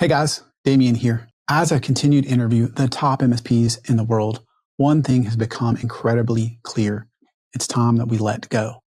Hey guys, Damien here. As I continue to interview the top MSPs in the world, one thing has become incredibly clear. It's time that we let go.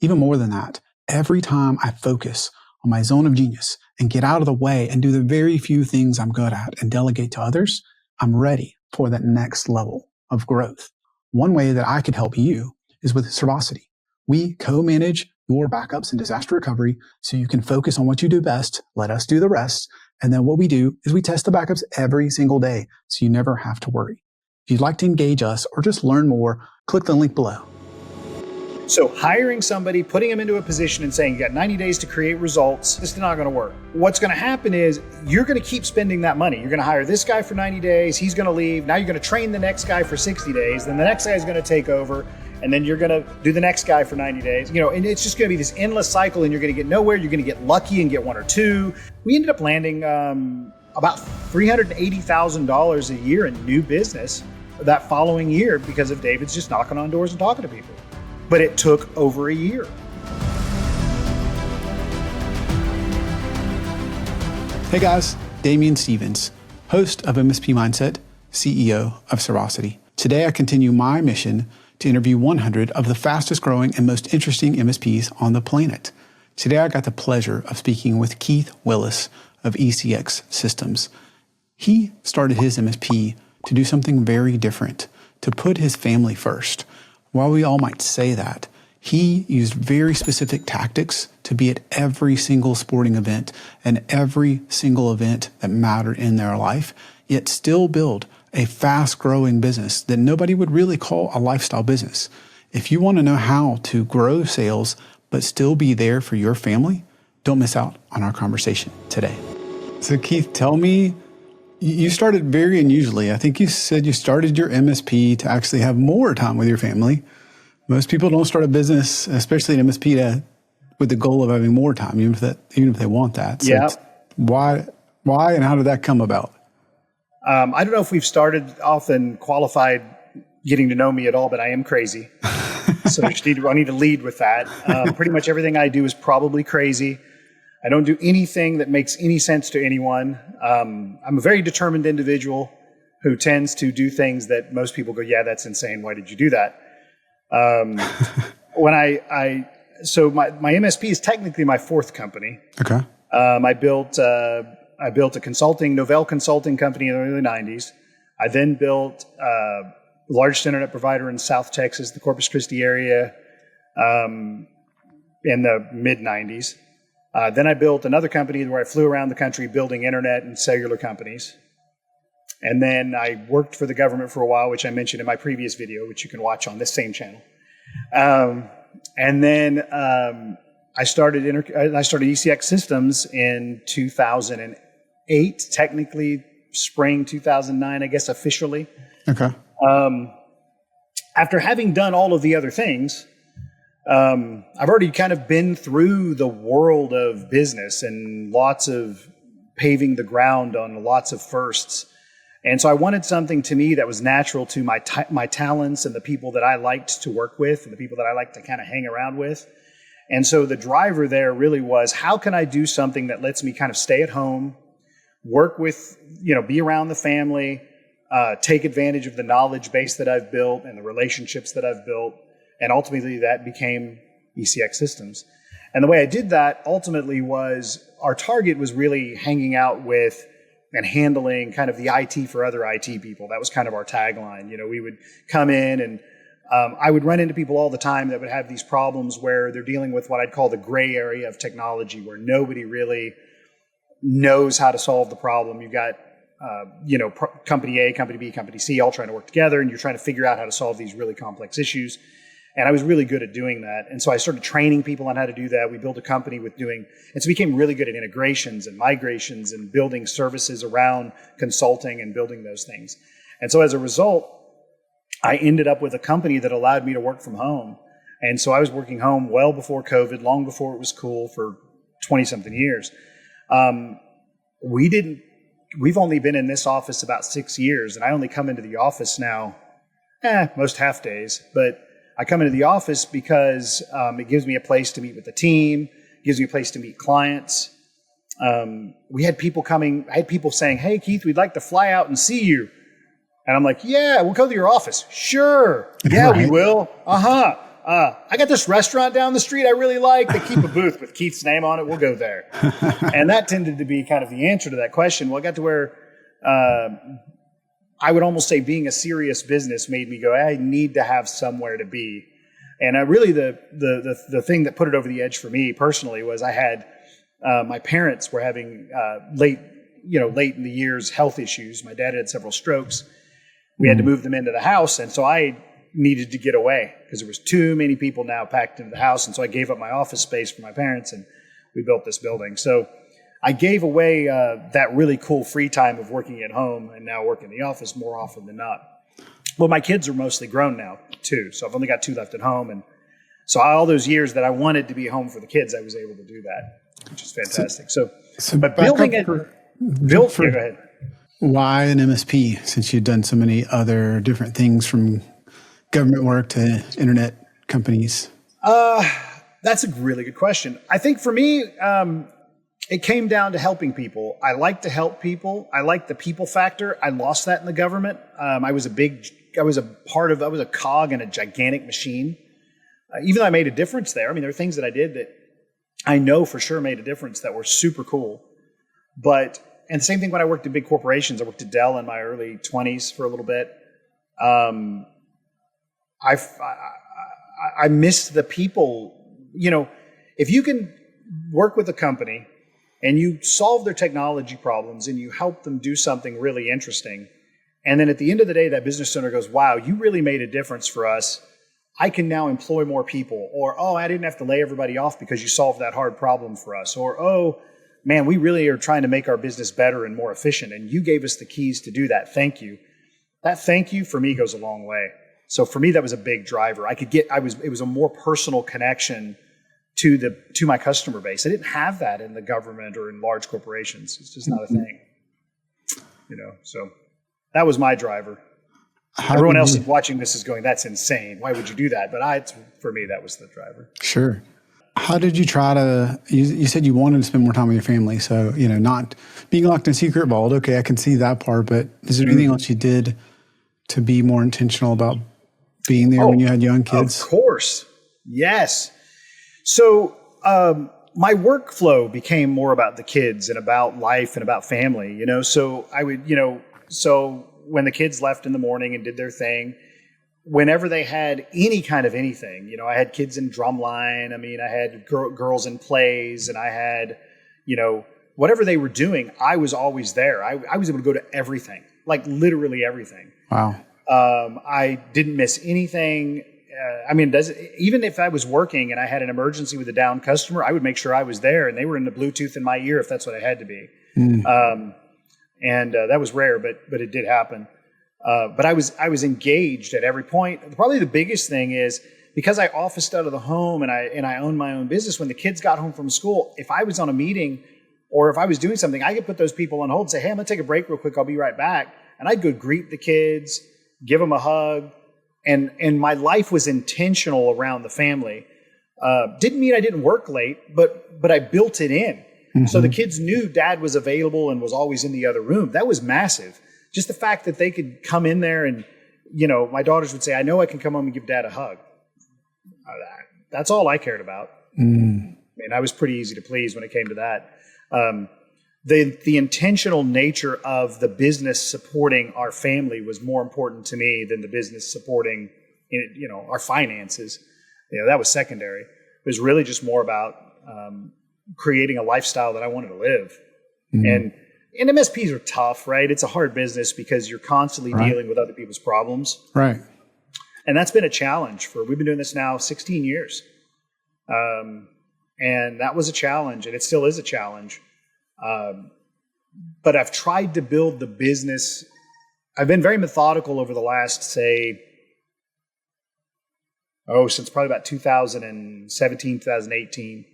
Even more than that, every time I focus on my zone of genius and get out of the way and do the very few things I'm good at and delegate to others, I'm ready for that next level of growth. One way that I could help you is with Servosity. We co-manage your backups and disaster recovery so you can focus on what you do best, let us do the rest. And then what we do is we test the backups every single day so you never have to worry. If you'd like to engage us or just learn more, click the link below. So hiring somebody, putting them into a position and saying, you got 90 days to create results, this is not going to work. What's going to happen is you're going to keep spending that money. You're going to hire this guy for 90 days. He's going to leave. Now you're going to train the next guy for 60 days. Then the next guy is going to take over. And then you're going to do the next guy for 90 days. And it's just going to be this endless cycle and you're going to get nowhere. You're going to get lucky and get one or two. We ended up landing about $380,000 a year in new business that following year because of David's just knocking on doors and talking to people. But it took over a year. Hey guys, Damien Stevens, host of MSP Mindset, CEO of Servosity. Today I continue my mission to interview 100 of the fastest growing and most interesting MSPs on the planet. Today I got the pleasure of speaking with Keith Willis of ECX Systems. He started his MSP to do something very different, to put his family first. While we all might say that, he used very specific tactics to be at every single sporting event and every single event that mattered in their life, yet still build a fast-growing business that nobody would really call a lifestyle business. If you want to know how to grow sales but still be there for your family, don't miss out on our conversation today. So Keith, tell me, you started very unusually. I think you said you started your MSP to actually have more time with your family. Most people don't start a business, especially an MSP, with the goal of having more time, even if they want that. So yeah. Why and how did that come about? I don't know if we've started off and qualified getting to know me at all, but I am crazy. So I need to lead with that. Pretty much everything I do is probably crazy. I don't do anything that makes any sense to anyone. I'm a very determined individual who tends to do things that most people go, yeah, that's insane. Why did you do that? So my MSP is technically my fourth company. Okay. I built a consulting, Novell consulting company in the early 90s. I then built a largest internet provider in South Texas, the Corpus Christi area, in the mid 90s. Then I built another company where I flew around the country building internet and cellular companies. And then I worked for the government for a while, which I mentioned in my previous video, which you can watch on this same channel. And then I started ECX Systems in 2008, technically spring 2009, I guess officially. Okay. After having done all of the other things, I've already kind of been through the world of business and lots of paving the ground on lots of firsts. And so I wanted something to me that was natural to my talents and the people that I liked to work with and the people that I liked to kind of hang around with. And so the driver there really was, how can I do something that lets me kind of stay at home, work with, be around the family, take advantage of the knowledge base that I've built and the relationships that I've built. And ultimately that became ECX Systems. And the way I did that ultimately was our target was really hanging out with and handling kind of the IT for other IT people. That was kind of our tagline. We would come in and I would run into people all the time that would have these problems where they're dealing with what I'd call the gray area of technology, where nobody really knows how to solve the problem. You've got, company A, company B, company C, all trying to work together, and you're trying to figure out how to solve these really complex issues. And I was really good at doing that. And so I started training people on how to do that. We built a company and so we became really good at integrations and migrations and building services around consulting and building those things. And so as a result, I ended up with a company that allowed me to work from home. And so I was working home well before COVID, long before it was cool, for 20 something years. We've only been in this office about 6 years, and I only come into the office now, most half days, but I come into the office because it gives me a place to meet with the team, gives me a place to meet clients. we had people coming. I had people saying, "Hey, Keith, we'd like to fly out and see you." And I'm like, "Yeah, we'll go to your office." "Sure. Yeah, right. We will." I got this restaurant down the street I really like. They keep a booth with Keith's name on it. We'll go there. And that tended to be kind of the answer to that question. Well, I got to where I would almost say being a serious business made me go, I need to have somewhere to be. And really the thing that put it over the edge for me personally was I had my parents were having late in the years health issues. My dad had several strokes. We had to move them into the house. And so I needed to get away because there was too many people now packed into the house. And so I gave up my office space for my parents and we built this building. So I gave away that really cool free time of working at home and now work in the office more often than not. Well, my kids are mostly grown now too. So I've only got 2 left at home. And so all those years that I wanted to be home for the kids, I was able to do that, which is fantastic. But building it, go ahead. Why an MSP, since you've done so many other different things from government work to internet companies? That's a really good question. I think for me, it came down to helping people. I like to help people. I like the people factor. I lost that in the government. I was a cog in a gigantic machine. Even though I made a difference there. I mean, there are things that I did that I know for sure made a difference that were super cool. And the same thing when I worked at big corporations. I worked at Dell in my early 20s for a little bit. I missed the people. If you can work with a company and you solve their technology problems and you help them do something really interesting, and then at the end of the day, that business owner goes, "Wow, you really made a difference for us. I can now employ more people," or, "Oh, I didn't have to lay everybody off because you solved that hard problem for us," or, "Oh, man, we really are trying to make our business better and more efficient, and you gave us the keys to do that. Thank you." That thank you for me goes a long way. So for me, that was a big driver. It was a more personal connection to my customer base. I didn't have that in the government or in large corporations. It's just not a thing. So that was my driver. Everyone else watching this is going, "That's insane. Why would you do that?" But for me, that was the driver. Sure. How did you try to, you said you wanted to spend more time with your family. So, not being locked in a secret vault. Okay, I can see that part. But is there anything else you did to be more intentional about being there when you had young kids? Of course. Yes. So my workflow became more about the kids and about life and about family, So I would, so when the kids left in the morning and did their thing, whenever they had any kind of anything, I had kids in drumline. I mean, I had girls in plays, and I had, whatever they were doing, I was always there. I was able to go to everything, like literally everything. Wow. I didn't miss anything. Even if I was working and I had an emergency with a down customer, I would make sure I was there, and they were in the Bluetooth in my ear if that's what it had to be. That was rare, but it did happen. But I was engaged at every point. Probably the biggest thing is because I officed out of the home and I owned my own business. When the kids got home from school, if I was on a meeting or if I was doing something, I could put those people on hold and say, "Hey, I'm going to take a break real quick. I'll be right back." And I'd go greet the kids, give them a hug, and my life was intentional around the family. Didn't mean I didn't work late, but I built it in. Mm-hmm. So the kids knew Dad was available and was always in the other room. That was massive. Just the fact that they could come in there and, my daughters would say, "I know I can come home and give Dad a hug." That's all I cared about. I was pretty easy to please when it came to that. The intentional nature of the business supporting our family was more important to me than the business supporting, our finances. That was secondary. It was really just more about creating a lifestyle that I wanted to live. And MSPs are tough, right? It's a hard business because you're constantly dealing with other people's problems. Right. And that's been a challenge we've been doing this now 16 years. And that was a challenge, and it still is a challenge. But I've tried to build the business. I've been very methodical over the last, since probably about 2017, 2018,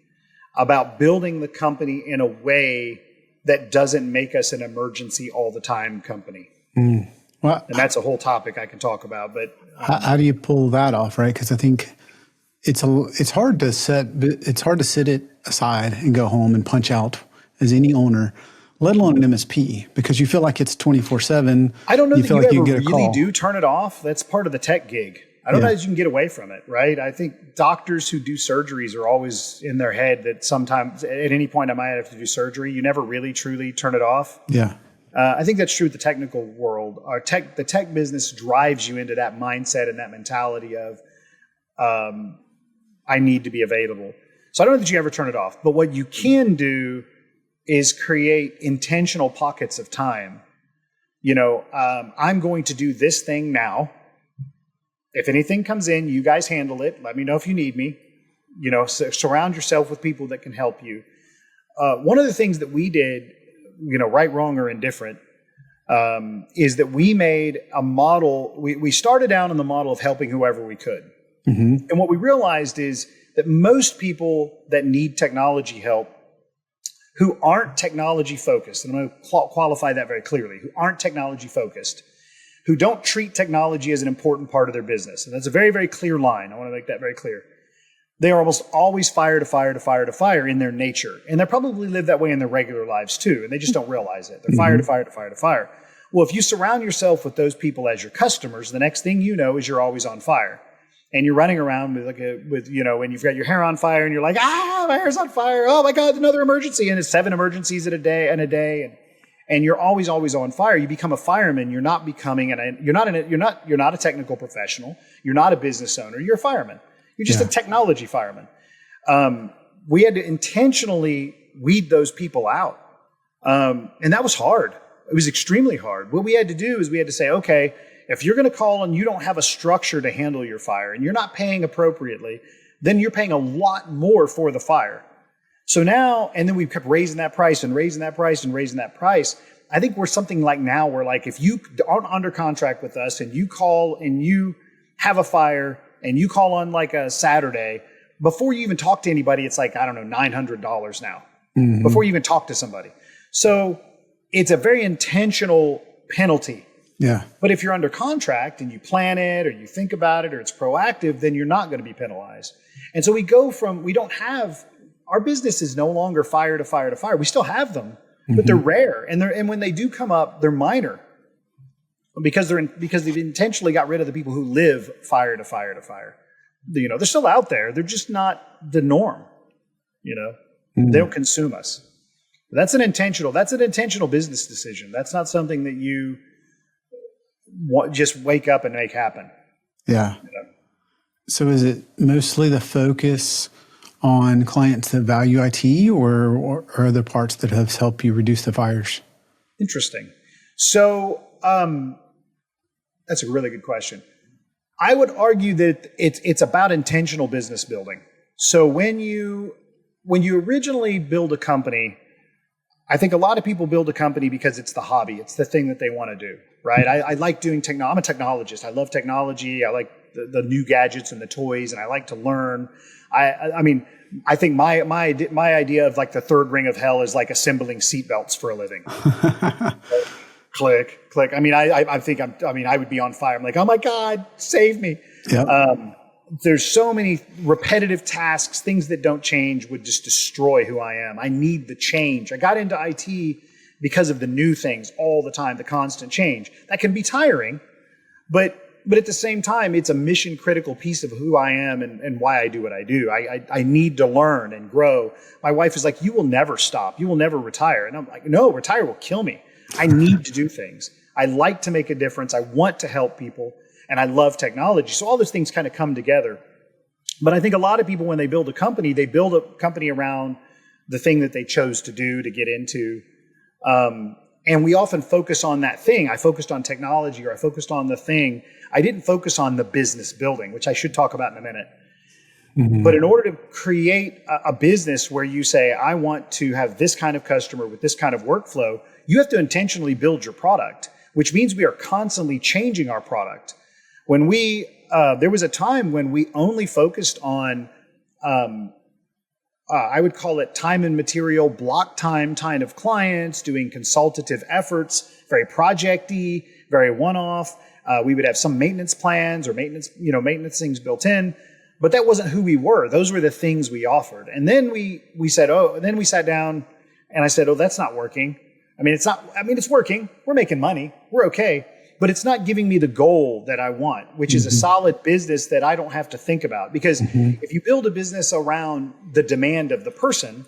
about building the company in a way that doesn't make us an emergency all the time company. Well, and that's a whole topic I can talk about. But how do you pull that off, right? Because I think it's hard to sit it aside and go home and punch out as any owner, let alone an MSP, because you feel like it's 24/7. I don't know that feel you like ever get a really call. do turn it off. That's part of the tech gig. I don't know that you can get away from it, right? I think doctors who do surgeries are always in their head that sometimes at any point I might have to do surgery. You never really truly turn it off. Yeah. I think that's true with the technical world. The tech business drives you into that mindset and that mentality of I need to be available. So I don't know that you ever turn it off. But what you can do is create intentional pockets of time. I'm going to do this thing now. If anything comes in, you guys handle it. Let me know if you need me. Surround yourself with people that can help you. One of the things that we did, right, wrong, or indifferent, is that we made a model. We started down in the model of helping whoever we could. Mm-hmm. And what we realized is that most people that need technology help who aren't technology focused, and I'm going to qualify that very clearly, who aren't technology focused, who don't treat technology as an important part of their business. And that's a very, very clear line. I want to make that very clear. They are almost always fire to fire to fire to fire in their nature. And they probably live that way in their regular lives too. And they just don't realize it. They're fire to fire to fire to fire. Well, if you surround yourself with those people as your customers, the next thing you know is you're always on fire. And you're running around with and you've got your hair on fire and you're like, my hair's on fire. Oh my God, another emergency. And it's 7 emergencies in a day. And you're always on fire. You become a fireman. You're not becoming you're not a technical professional. You're not a business owner. You're a fireman. You're just a technology fireman. We had to intentionally weed those people out. And that was hard. It was extremely hard. What we had to do is we had to say, okay, if you're going to call and you don't have a structure to handle your fire and you're not paying appropriately, then you're paying a lot more for the fire. So now, and then we kept raising that price and raising that price and raising that price. I think we're something like now where like if you aren't under contract with us and you call and you have a fire and you call on like a Saturday, before you even talk to anybody, it's like, I don't know, $900 now before you even talk to somebody. So it's a very intentional penalty. Yeah. But if you're under contract and you plan it or you think about it or it's proactive, then you're not going to be penalized. And so we don't have, our business is no longer fire to fire to fire. We still have them, but they're rare. And when they do come up, they're minor because they've intentionally got rid of the people who live fire to fire to fire. They're still out there. They're just not the norm. They don't consume us. That's an intentional business decision. That's not something that you just wake up and make happen. Yeah. So is it mostly the focus on clients that value IT or are there parts that have helped you reduce the fires? Interesting. So that's a really good question. I would argue that it's about intentional business building. So when you originally build a company, I think a lot of people build a company because it's the hobby. It's the thing that they want to do, right? I like doing technology. I'm a technologist. I love technology. I like the new gadgets and the toys, and I like to learn. I think my idea of like the third ring of hell is like assembling seatbelts for a living. Click. I would be on fire. I'm like, oh my God, save me. Yep. There's so many repetitive tasks, things that don't change would just destroy who I am. I need the change. I got into IT because of the new things all the time, the constant change. That can be tiring, but at the same time, it's a mission critical piece of who I am and why I do what I do. I need to learn and grow. My wife is like, you will never stop. You will never retire. And I'm like, no, retire will kill me. I need to do things. I like to make a difference. I want to help people. And I love technology. So all those things kind of come together. But I think a lot of people, when they build a company around the thing that they chose to do, to get into. And we often focus on that thing. I focused on technology or I focused on the thing. I didn't focus on the business building, which I should talk about in a minute. Mm-hmm. But in order to create a business where you say, I want to have this kind of customer with this kind of workflow, you have to intentionally build your product, which means we are constantly changing our product. When there was a time when we only focused on, I would call it time and material, block time kind of clients, doing consultative efforts, very project-y, very one-off. We would have some maintenance plans or maintenance things built in, but that wasn't who we were. Those were the things we offered. And then we said, then we sat down And I said, oh, that's not working. It's working. We're making money. We're okay. But it's not giving me the goal that I want, which is a solid business that I don't have to think about. Because if you build a business around the demand of the person,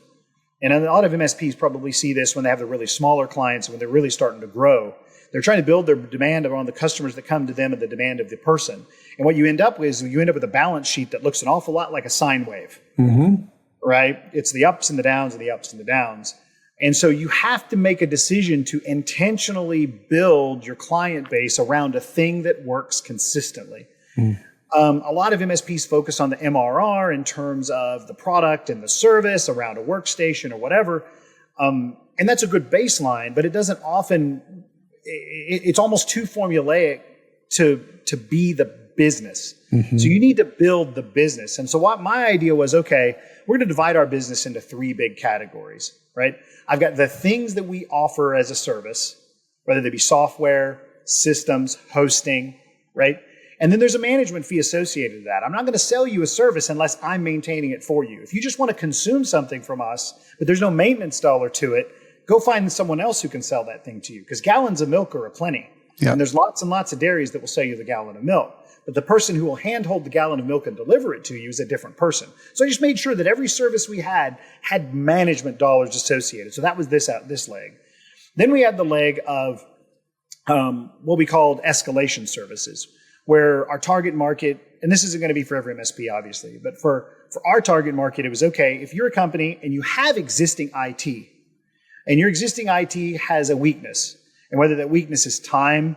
and a lot of MSPs probably see this when they have the really smaller clients, when they're really starting to grow, they're trying to build their demand around the customers that come to them and the demand of the person. And what you end up with is a balance sheet that looks an awful lot like a sine wave, right? It's the ups and the downs and the ups and the downs. And so you have to make a decision to intentionally build your client base around a thing that works consistently. A lot of MSPs focus on the MRR in terms of the product and the service around a workstation or whatever. And that's a good baseline, but it doesn't often, it's almost too formulaic to be the business. So you need to build the business. And so what my idea was, okay, we're going to divide our business into 3 big categories, right? I've got the things that we offer as a service, whether they be software, systems, hosting, right? And then there's a management fee associated to that. I'm not going to sell you a service unless I'm maintaining it for you. If you just want to consume something from us, but there's no maintenance dollar to it, go find someone else who can sell that thing to you, because gallons of milk are aplenty. Yeah. And there's lots and lots of dairies that will sell you the gallon of milk. But the person who will handhold the gallon of milk and deliver it to you is a different person. So I just made sure that every service we had management dollars associated. So that was this leg. Then we had the leg of what we called escalation services, where our target market, and this isn't going to be for every MSP, obviously, but for our target market, it was, okay, if you're a company and you have existing IT, and your existing IT has a weakness, and whether that weakness is time,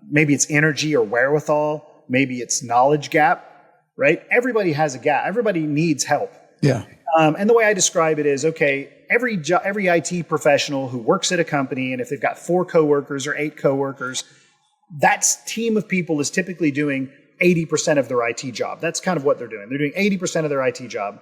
maybe it's energy or wherewithal, maybe it's knowledge gap, right? Everybody has a gap. Everybody needs help. Yeah. And the way I describe it is, okay, every IT professional who works at a company, and if they've got 4 coworkers or 8 coworkers, that team of people is typically doing 80% of their IT job. That's kind of what they're doing. They're doing 80% of their IT job.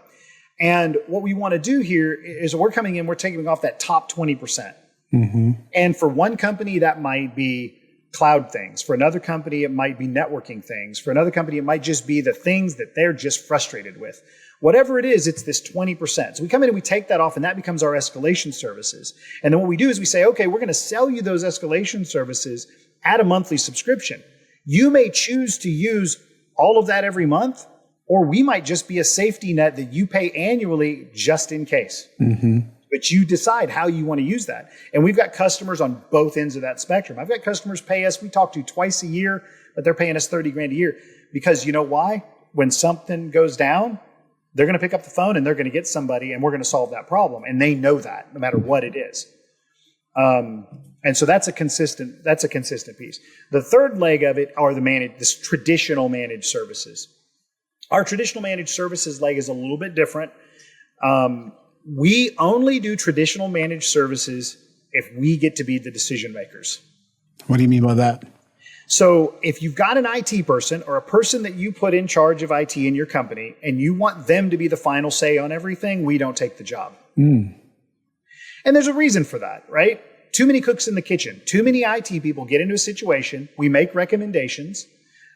And what we want to do here is we're coming in, we're taking off that top 20%. And for one company, that might be cloud things. For another company, it might be networking things. For another company, it might just be the things that they're just frustrated with. Whatever it is, it's this 20%. So we come in and we take that off, and that becomes our escalation services. And then what we do is we say, okay, we're going to sell you those escalation services at a monthly subscription. You may choose to use all of that every month, or we might just be a safety net that you pay annually just in case. But you decide how you want to use that. And we've got customers on both ends of that spectrum. I've got customers pay us, we talk to twice a year, but they're paying us $30,000 a year. Because you know why? When something goes down, they're going to pick up the phone and they're going to get somebody, and we're going to solve that problem. And they know that no matter what it is. And so that's a consistent piece. The third leg of it are this traditional managed services. Our traditional managed services leg is a little bit different. We only do traditional managed services if we get to be the decision makers. What do you mean by that? So if you've got an IT person or a person that you put in charge of IT in your company and you want them to be the final say on everything, we don't take the job. And there's a reason for that, right? Too many cooks in the kitchen. Too many IT people get into a situation. We make recommendations.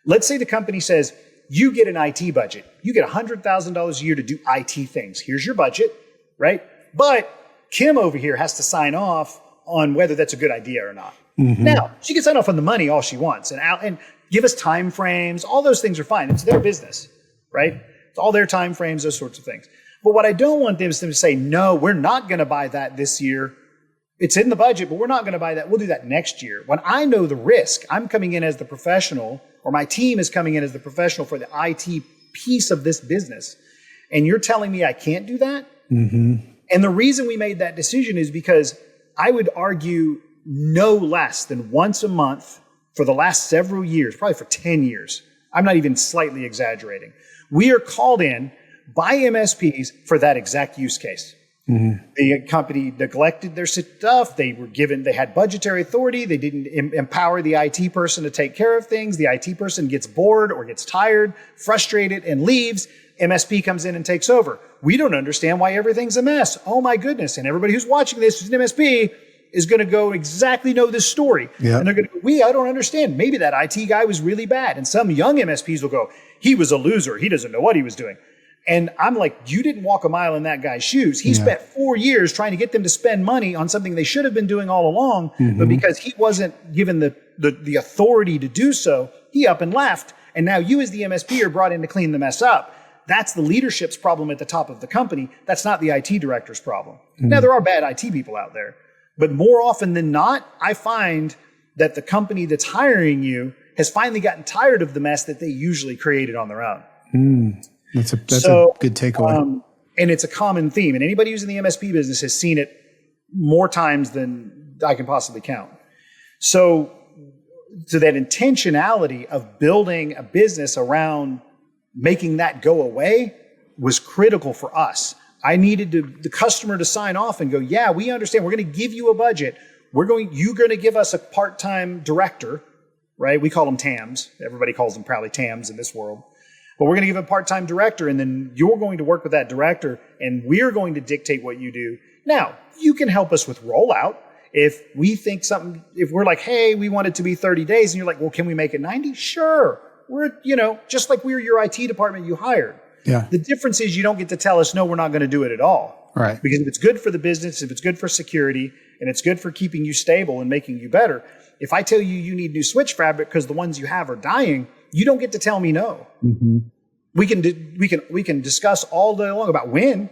Let's say the company says, you get an IT budget. You get $100,000 a year to do IT things. Here's your budget, right? But Kim over here has to sign off on whether that's a good idea or not. Now, she can sign off on the money all she wants and give us time frames. All those things are fine. It's their business, right? It's all their time frames, those sorts of things. But what I don't want them is to say, no, we're not going to buy that this year. It's in the budget, but we're not going to buy that. We'll do that next year. When I know the risk, I'm coming in as the professional, or my team is coming in as the professional for the IT piece of this business. And you're telling me I can't do that? And the reason we made that decision is because I would argue no less than once a month for the last several years, probably for 10 years. I'm not even slightly exaggerating. We are called in by MSPs for that exact use case. The company neglected their stuff. They had budgetary authority. They didn't empower the IT person to take care of things. The IT person gets bored or gets tired, frustrated, and leaves. MSP comes in and takes over. We don't understand why everything's a mess. Oh my goodness. And everybody who's watching this who's an MSP is going to go exactly know this story. And they're going to go, I don't understand. Maybe that IT guy was really bad. And some young MSPs will go, he was a loser. He doesn't know what he was doing. And I'm like, you didn't walk a mile in that guy's shoes. He spent 4 years trying to get them to spend money on something they should have been doing all along. But because he wasn't given the authority to do so, he up and left. And now you as the MSP are brought in to clean the mess up. That's the leadership's problem at the top of the company. That's not the IT director's problem. Now, there are bad IT people out there. But more often than not, I find that the company that's hiring you has finally gotten tired of the mess that they usually created on their own. That's a good takeaway. And it's a common theme. And anybody who's in the MSP business has seen it more times than I can possibly count. So that intentionality of building a business around making that go away was critical for us. I needed the customer to sign off and go, yeah, we understand. We're going to give you a budget. You're going to give us a part-time director, right? We call them TAMs. Everybody calls them probably TAMs in this world. But we're going to give a part-time director, and then you're going to work with that director, and we're going to dictate what you do. Now, you can help us with rollout. If we think if we're like, hey, we want it to be 30 days, and you're like, well, can we make it 90? Sure. We're, just like we're your IT department you hired. Yeah. The difference is you don't get to tell us, no, we're not going to do it at all. Right. Because if it's good for the business, if it's good for security, and it's good for keeping you stable and making you better, if I tell you need new switch fabric because the ones you have are dying, you don't get to tell me no. We can discuss all day long about when,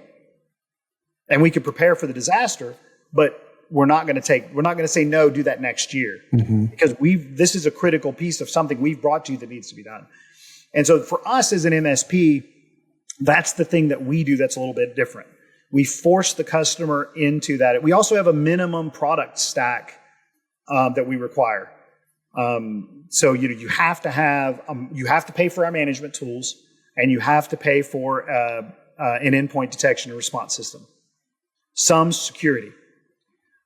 and we can prepare for the disaster, but we're not going to say no, do that next year, because this is a critical piece of something we've brought to you that needs to be done. And so for us as an MSP, that's the thing that we do that's a little bit different. We force the customer into that. We also have a minimum product stack that we require. So you have to pay for our management tools, and you have to pay for an endpoint detection and response system, some security.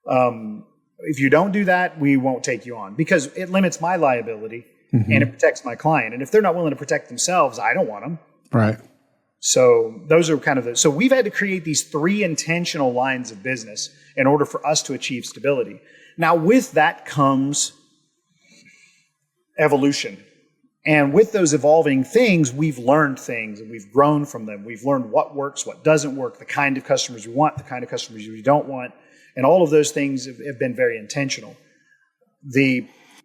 If you don't do that, we won't take you on because it limits my liability and it protects my client. And if they're not willing to protect themselves, I don't want them. Right. So those are kind of so we've had to create these 3 intentional lines of business in order for us to achieve stability. Now, with that comes evolution. And with those evolving things, we've learned things and we've grown from them. We've learned what works, what doesn't work, the kind of customers we want, the kind of customers we don't want. And all of those things have been very intentional.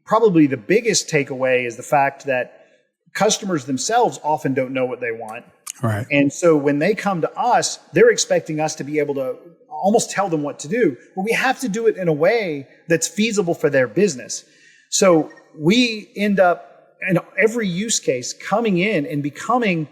Probably the biggest takeaway is the fact that customers themselves often don't know what they want. Right. And so when they come to us, they're expecting us to be able to almost tell them what to do, but we have to do it in a way that's feasible for their business. So we end up in every use case coming in and becoming,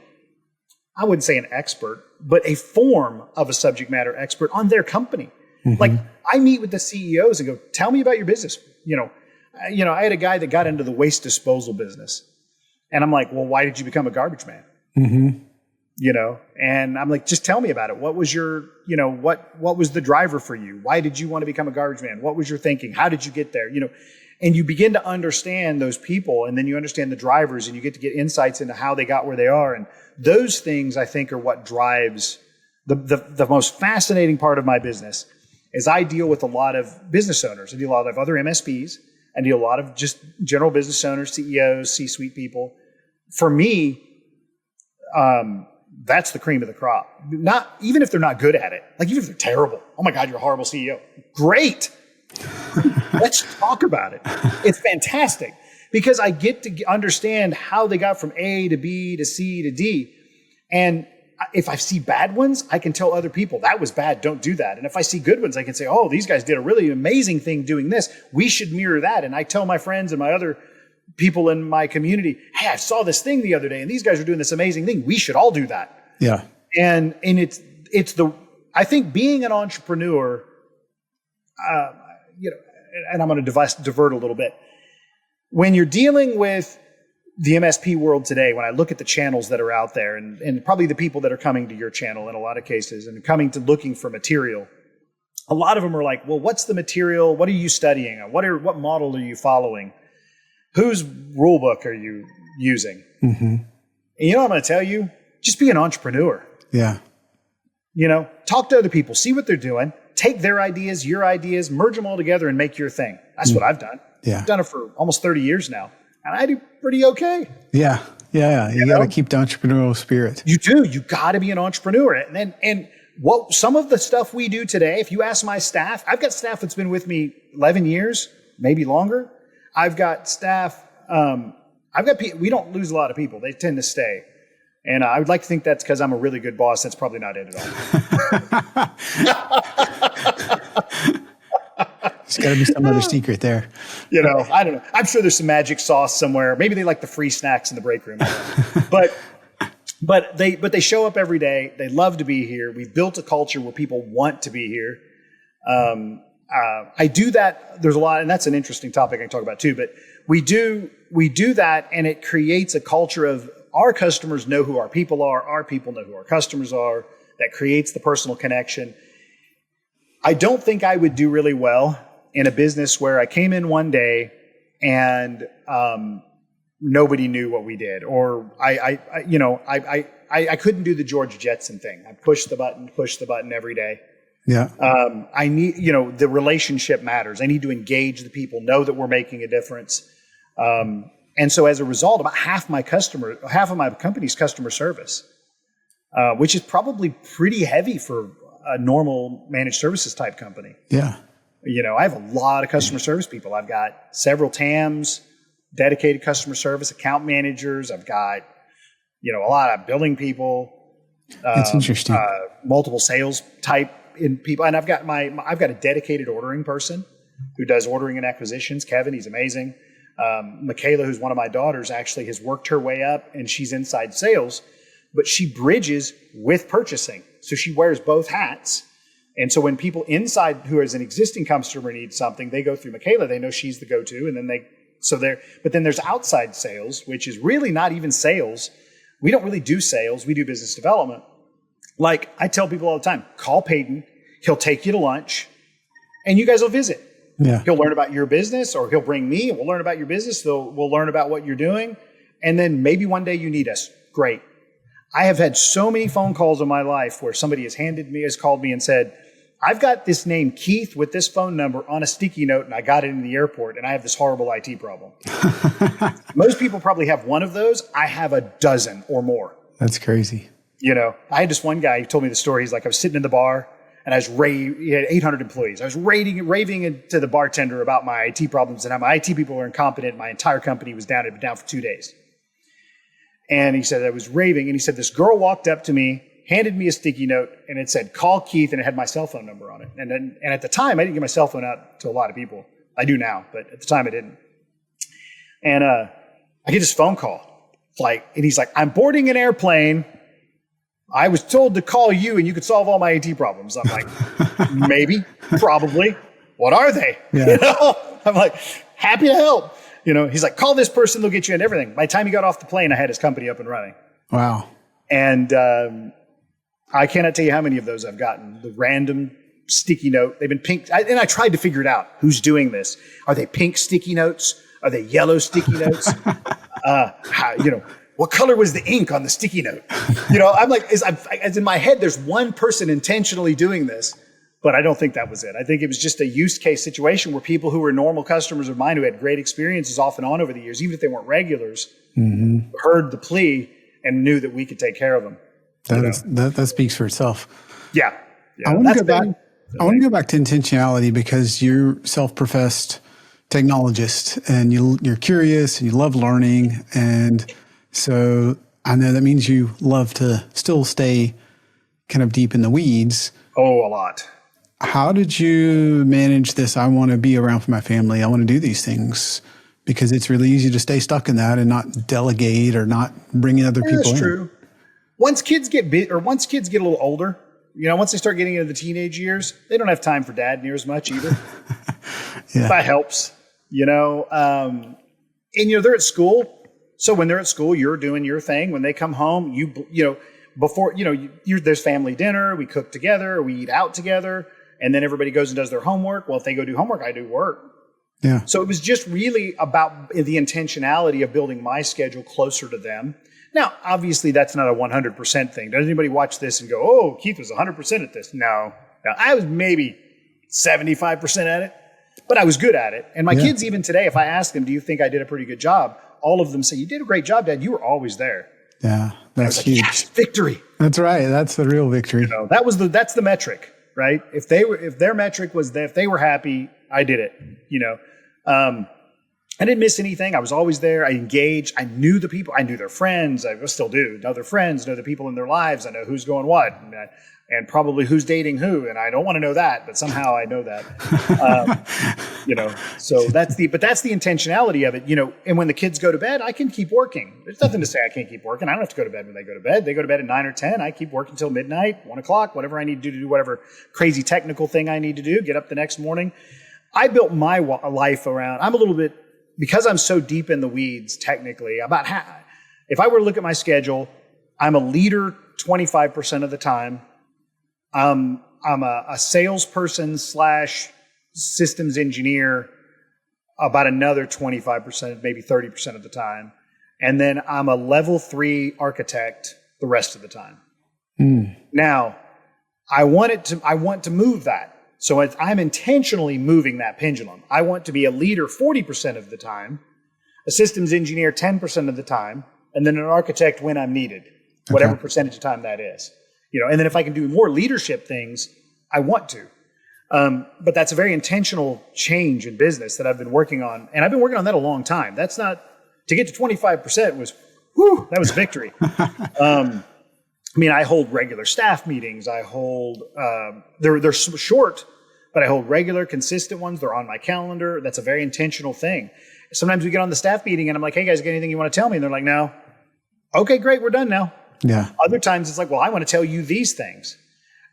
I wouldn't say an expert, but a form of a subject matter expert on their company. Like I meet with the CEOs and go, tell me about your business. I had a guy that got into the waste disposal business, and I'm like, well, why did you become a garbage man? And I'm like, just tell me about it. What was your, what was the driver for you? Why did you want to become a garbage man? What was your thinking? How did you get there? And you begin to understand those people, and then you understand the drivers, and you get to get insights into how they got where they are. And those things, I think, are what drives the most fascinating part of my business. Is I deal with a lot of business owners. I deal with a lot of other MSPs. I deal with a lot of just general business owners, CEOs, C-suite people. For me, that's the cream of the crop. Not even if they're not good at it. Like even if they're terrible. Oh my God, you're a horrible CEO. Great. Let's talk about it. It's fantastic because I get to understand how they got from A to B to C to D. And if I see bad ones, I can tell other people that was bad. Don't do that. And if I see good ones, I can say, oh, these guys did a really amazing thing doing this. We should mirror that. And I tell my friends and my other people in my community, hey, I saw this thing the other day and these guys are doing this amazing thing. We should all do that. Yeah. And I think being an entrepreneur, and I'm going to divert a little bit. When you're dealing with the MSP world today, when I look at the channels that are out there and probably the people that are coming to your channel in a lot of cases and coming to looking for material, a lot of them are like, well, what's the material? What are you studying? What model are you following? Whose rule book are you using? And you know what I'm going to tell you? Just be an entrepreneur. Yeah. Talk to other people, see what they're doing, take their ideas, your ideas, merge them all together and make your thing. That's what I've done. Yeah. I've done it for almost 30 years now. And I do pretty okay. Yeah. Yeah. You got to keep the entrepreneurial spirit. You do. You got to be an entrepreneur. And what some of the stuff we do today, if you ask my staff, I've got staff that's been with me 11 years, maybe longer. I've got staff, we don't lose a lot of people. They tend to stay. And I would like to think that's because I'm a really good boss. That's probably not it at all. There's got to be some other secret there. I don't know. I'm sure there's some magic sauce somewhere. Maybe they like the free snacks in the break room. But they show up every day. They love to be here. We've built a culture where people want to be here. I do that. There's a lot, and that's an interesting topic I can talk about too. But we do that, and it creates a culture of our customers know who our people are. Our people know who our customers are. That creates the personal connection. I don't think I would do really well in a business where I came in one day and nobody knew what we did, or I couldn't do the George Jetson thing. I push the button every day. Yeah. I need, the relationship matters. I need to engage the people, know that we're making a difference. And so as a result, about half of my company's customer service, which is probably pretty heavy for a normal managed services type company. Yeah. I have a lot of customer service people. I've got several TAMs, dedicated customer service, account managers. I've got, a lot of billing people. That's interesting. Multiple sales type in people. And I've got a dedicated ordering person who does ordering and acquisitions. Kevin, he's amazing. Michaela, who's one of my daughters, actually has worked her way up, and she's inside sales, but she bridges with purchasing. So she wears both hats. And so when people inside who is an existing customer needs something, they go through Michaela. They know she's the go-to, and then but then there's outside sales, which is really not even sales. We don't really do sales. We do business development. Like I tell people all the time, call Peyton. He'll take you to lunch, and you guys will visit. Yeah. He'll learn about your business, or he'll bring me, and we'll learn about your business. We'll learn about what you're doing. And then maybe one day you need us. Great. I have had so many phone calls in my life where somebody has called me and said, I've got this name Keith with this phone number on a sticky note, and I got it in the airport, and I have this horrible IT problem. Most people probably have one of those. I have a dozen or more. That's crazy. I had this one guy who told me the story. He's like, I was sitting in the bar, and he had 800 employees. I was raving to the bartender about my IT problems and how my IT people were incompetent. My entire company was down. It had been down for 2 days. And he said, I was raving. And he said, this girl walked up to me, handed me a sticky note, and it said, call Keith, and it had my cell phone number on it. And at the time, I didn't give my cell phone out to a lot of people. I do now, but at the time I didn't. And I get this phone call. And he's like, I'm boarding an airplane. I was told to call you and you could solve all my IT problems. I'm like, maybe, probably. What are they? Yeah. I'm like, happy to help. He's like, call this person, they'll get you in everything. By the time he got off the plane, I had his company up and running. Wow. And I cannot tell you how many of those I've gotten. The random sticky note. They've been pink. And I tried to figure it out. Who's doing this? Are they pink sticky notes? Are they yellow sticky notes? What color was the ink on the sticky note? I'm like, as in my head, there's one person intentionally doing this, but I don't think that was it. I think it was just a use case situation where people who were normal customers of mine who had great experiences off and on over the years, even if they weren't regulars, heard the plea and knew that we could take care of them. That speaks for itself. Yeah. I want to go back to intentionality because you're self-professed technologist and you're curious and you love learning. And so I know that means you love to still stay kind of deep in the weeds. Oh, a lot. How did you manage this? I want to be around for my family. I want to do these things, because it's really easy to stay stuck in that and not delegate or not bring in other people in. That's true. Once kids get a little older, once they start getting into the teenage years, they don't have time for dad near as much either. Yeah. That helps, and they're at school. So when they're at school, you're doing your thing. When they come home, there's family dinner, we cook together, we eat out together, and then everybody goes and does their homework. Well, if they go do homework, I do work. Yeah. So it was just really about the intentionality of building my schedule closer to them. Now, obviously, that's not a 100% thing. Does anybody watch this and go, oh, Keith was 100% at this? No, I was maybe 75% at it, but I was good at it. And my kids, even today, if I ask them, do you think I did a pretty good job? all of them say, "You did a great job, Dad. You were always there." Yeah, that's huge. Yes, victory. That's right. That's the real victory. That's the metric, right? If their metric was that if they were happy, I did it. I didn't miss anything. I was always there. I engaged. I knew the people. I knew their friends. I still do. Know their friends. Know the people in their lives. I know who's going what, and probably who's dating who. And I don't want to know that, but somehow I know that. So that's the intentionality of it. And when the kids go to bed, I can keep working. There's nothing to say I can't keep working. I don't have to go to bed when they go to bed. They go to bed at 9 or 10. I keep working till midnight, 1 o'clock, whatever I need to do whatever crazy technical thing I need to do. Get up the next morning. I built my life around. I'm a little bit. Because I'm so deep in the weeds, technically, if I were to look at my schedule, I'm a leader 25% of the time. I'm a salesperson / systems engineer about another 25%, maybe 30% of the time. And then I'm a level 3 architect the rest of the time. Now, I want to move that. So I'm intentionally moving that pendulum. I want to be a leader 40% of the time, a systems engineer 10% of the time, and then an architect when I'm needed, whatever percentage of time that is. And then if I can do more leadership things, I want to. But that's a very intentional change in business that I've been working on. And I've been working on that a long time. That's not, to get to 25% was, that was victory. I hold regular staff meetings. I hold, they're short, but I hold regular, consistent ones. They're on my calendar. That's a very intentional thing. Sometimes we get on the staff meeting and I'm like, "Hey guys, got anything you want to tell me?" And they're like, "No." "Okay, great. We're done now." Yeah. Other times it's like, "Well, I want to tell you these things."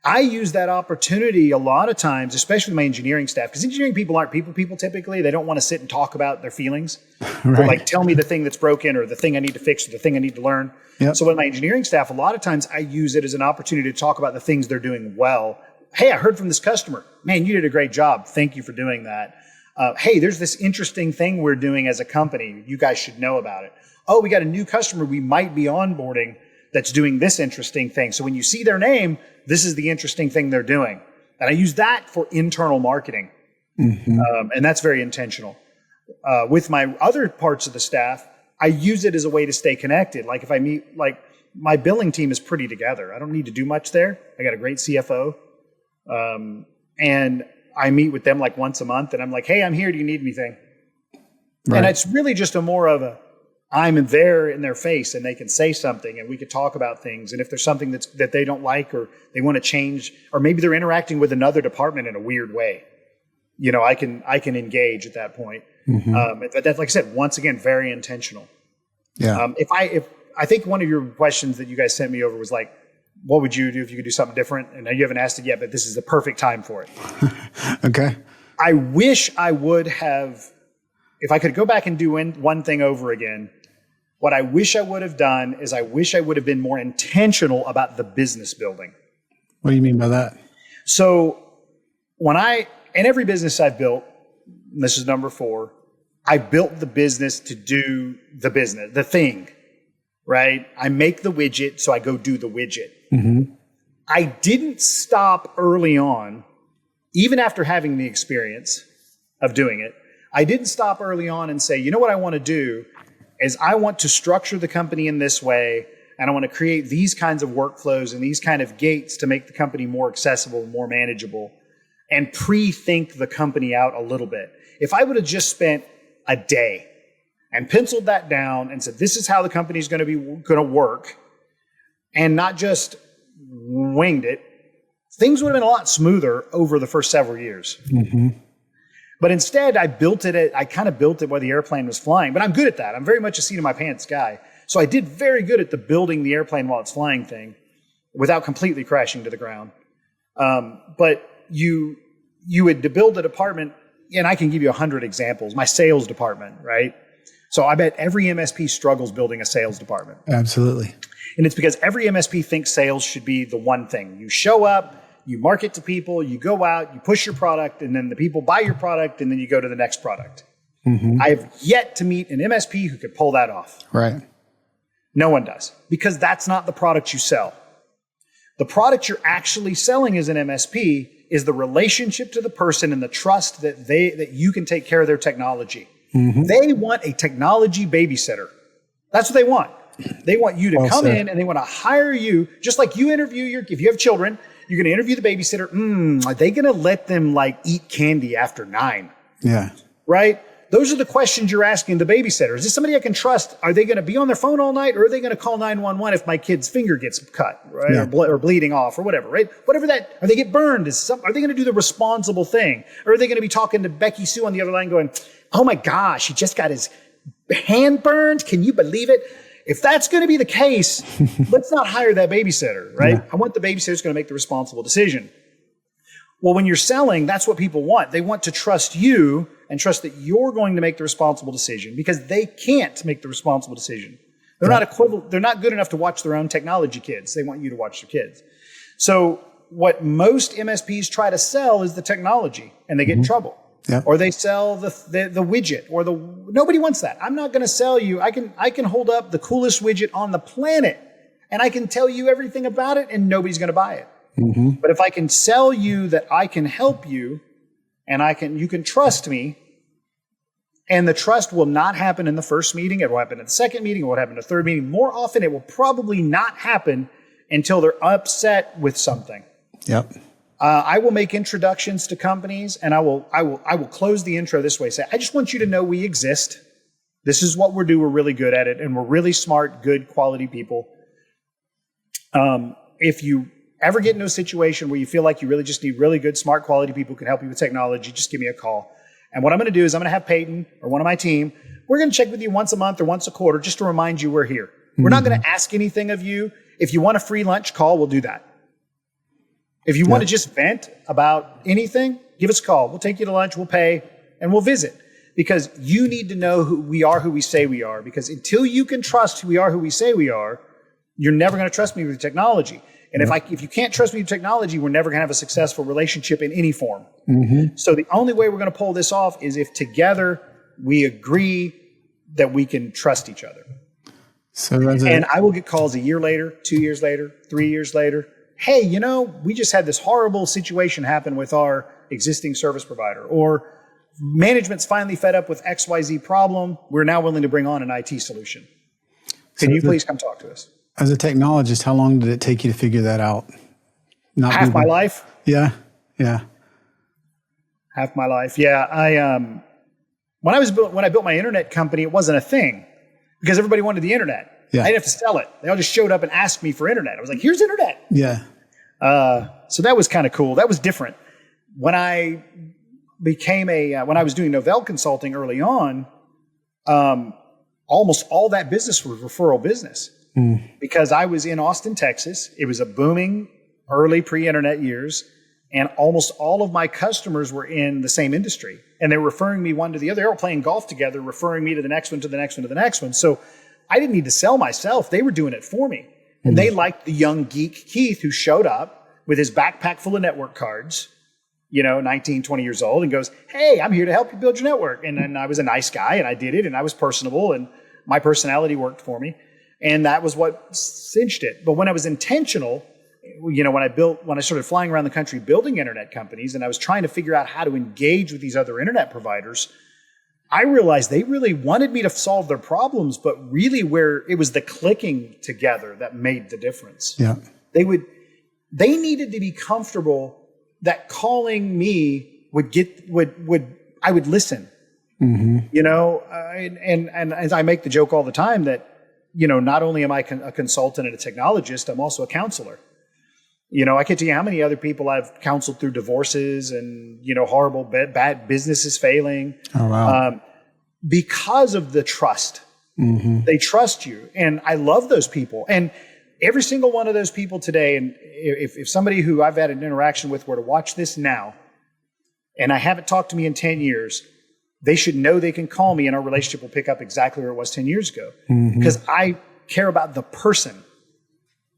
I use that opportunity a lot of times, especially with my engineering staff, because engineering people aren't people typically. They don't want to sit and talk about their feelings. Right. Or like, tell me the thing that's broken or the thing I need to fix or the thing I need to learn. Yep. So with my engineering staff, a lot of times I use it as an opportunity to talk about the things they're doing well. "Hey, I heard from this customer. Man, you did a great job. Thank you for doing that. Hey, there's this interesting thing we're doing as a company. You guys should know about it. Oh, we got a new customer we might be onboarding that's doing this interesting thing. So when you see their name, this is the interesting thing they're doing." And I use that for internal marketing. And that's very intentional. With my other parts of the staff, I use it as a way to stay connected. Like if I meet, my billing team is pretty together. I don't need to do much there. I got a great CFO. And I meet with them like once a month and I'm like, "Hey, I'm here. Do you need anything?" Right. And it's really just more of I'm there in their face and they can say something and we could talk about things. And if there's something that they don't like or they want to change, or maybe they're interacting with another department in a weird way, I can engage at that point. But that's, like I said, once again, very intentional. Yeah. If I think one of your questions that you guys sent me over was like, what would you do if you could do something different? And you haven't asked it yet, but this is the perfect time for it. Okay. I wish I would have, if I could go back and do one thing over again, what I wish I would have done is I wish I would have been more intentional about the business building. What do you mean by that? So in every business I've built, and this is number 4, I built the business to do the business, the thing, right? I make the widget, so I go do the widget. I didn't stop early on, even after having the experience of doing it. I didn't stop early on and say, "You know what I want to do is I want to structure the company in this way, and I want to create these kinds of workflows and these kind of gates to make the company more accessible, more manageable," and pre-think the company out a little bit. If I would have just spent a day and penciled that down and said, "This is how the company is going to work," and not just winged it, things would have been a lot smoother over the first several years. But instead, I kind of built it while the airplane was flying. But I'm good at that. I'm very much a seat of my pants guy. So I did very good at the building the airplane while it's flying thing without completely crashing to the ground. But you would to build a department, and I can give you 100 examples. My sales department, right? So I bet every MSP struggles building a sales department. Absolutely. And it's because every MSP thinks sales should be the one thing. You show up, you market to people, you go out, you push your product, and then the people buy your product, and then you go to the next product. I've yet to meet an MSP who could pull that off. Right. No one does, because that's not the product you sell. The product you're actually selling as an MSP is the relationship to the person and the trust that you can take care of their technology. They want a technology babysitter. That's what they want. They want you to come in and they want to hire you, just like you interview if you have children, you're going to interview the babysitter. Are they going to let them like eat candy after 9? Yeah. Right? Those are the questions you're asking the babysitter. Is this somebody I can trust? Are they going to be on their phone all night, or are they going to call 911 if my kid's finger gets cut, right? Yeah. Or bleeding off, or whatever, right? Whatever that, or they get burned. Are they going to do the responsible thing? Or are they going to be talking to Becky Sue on the other line going, oh my gosh, he just got his hand burned. Can you believe it? If that's going to be the case, let's not hire that babysitter, right? Yeah. I want the babysitter who's going to make the responsible decision. Well, when you're selling, that's what people want. They want to trust you and trust that you're going to make the responsible decision, because they can't make the responsible decision. They're not equivalent. They're not good enough to watch their own technology kids. They want you to watch their kids. So what most MSPs try to sell is the technology, and they get in trouble. Yeah. Or they sell the widget, or nobody wants that. I'm not going to sell you. I can hold up the coolest widget on the planet, and I can tell you everything about it, and nobody's going to buy it. But if I can sell you that I can help you, and you can trust me, and the trust will not happen in the first meeting. It will happen in the second meeting. It will happen in the third meeting. More often, it will probably not happen until they're upset with something. Yep. I will make introductions to companies, and I will close the intro this way. Say, I just want you to know we exist. This is what we're really good at it, and we're really smart, good, quality people. If you ever get into a situation where you feel like you really just need really good, smart, quality people who can help you with technology, just give me a call. And what I'm going to do is I'm going to have Peyton or one of my team. We're going to check with you once a month or once a quarter just to remind you we're here. We're not going to ask anything of you. If you want a free lunch call, we'll do that. If you want to just vent about anything, give us a call. We'll take you to lunch, we'll pay, and we'll visit. Because you need to know who we say we are. Because until you can trust who we say we are, you're never going to trust me with technology. And if you can't trust me with technology, we're never going to have a successful relationship in any form. So the only way we're going to pull this off is if together we agree that we can trust each other. And I will get calls a year later, 2 years later, 3 years later. Hey, we just had this horrible situation happen with our existing service provider, or management's finally fed up with XYZ problem. We're now willing to bring on an IT solution. Can you please come talk to us? As a technologist, how long did it take you to figure that out? Half my life. Yeah. Half my life. Yeah. When I built my internet company, it wasn't a thing because everybody wanted the internet. Yeah. I didn't have to sell it. They all just showed up and asked me for internet. I was like, here's internet. Yeah. So that was kind of cool. That was different. When I became when I was doing Novell consulting early on, almost all that business was referral business. Because I was in Austin, Texas. It was a booming early pre-internet years, and almost all of my customers were in the same industry, and they were referring me one to the other. They were playing golf together, referring me to the next one, to the next one, to the next one. So I didn't need to sell myself. They were doing it for me. And they liked the young geek Keith who showed up with his backpack full of network cards, 19, 20 years old, and goes, hey, I'm here to help you build your network. And then I was a nice guy, and I did it, and I was personable, and my personality worked for me. And that was what cinched it. But when I was intentional, when I started flying around the country building internet companies, and I was trying to figure out how to engage with these other internet providers, I realized they really wanted me to solve their problems, but really where it was the clicking together that made the difference. Yeah. They needed to be comfortable that calling me I would listen. And as I make the joke all the time that, not only am I a consultant and a technologist, I'm also a counselor. I can't tell you how many other people I've counseled through divorces and, horrible, bad businesses failing. Oh, wow. Because of the trust. They trust you. And I love those people. And every single one of those people today, and if somebody who I've had an interaction with were to watch this now, and I haven't talked to me in 10 years, they should know they can call me and our relationship will pick up exactly where it was 10 years ago. Because I care about the person.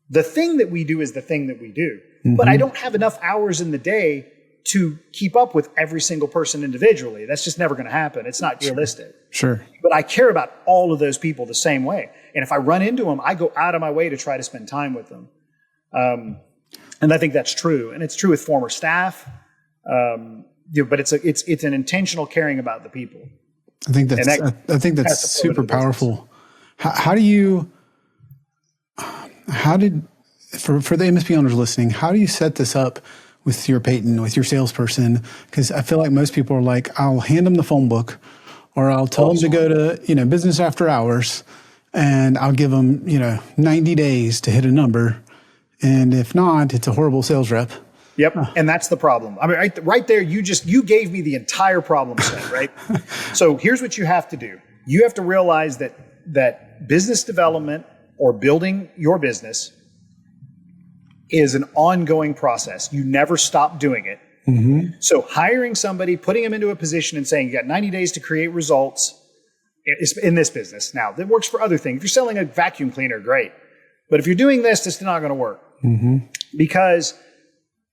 The thing that we do is the thing that we do. But I don't have enough hours in the day to keep up with every single person individually. That's just never going to happen. It's not realistic. Sure. But I care about all of those people the same way. And if I run into them, I go out of my way to try to spend time with them. And I think that's true. And it's true with former staff. But it's an intentional caring about the people. I think that's And I think that's has to flow into super the business. powerful. How did for the MSP owners listening, how do you set this up with your Peyton, with your salesperson? Because I feel like most people are like, I'll hand them the phone book, or I'll tell them to go to business after hours, and I'll give them 90 days to hit a number, and if not, it's a horrible sales rep. Yep, and that's the problem. I mean, right there, you gave me the entire problem set, right? So here's what you have to do. You have to realize that business development or building your business is an ongoing process. You never stop doing it. Mm-hmm. So hiring somebody, putting them into a position and saying, you got 90 days to create results in this business. Now, that works for other things. If you're selling a vacuum cleaner, great. But if you're doing this, it's not going to work. Mm-hmm. Because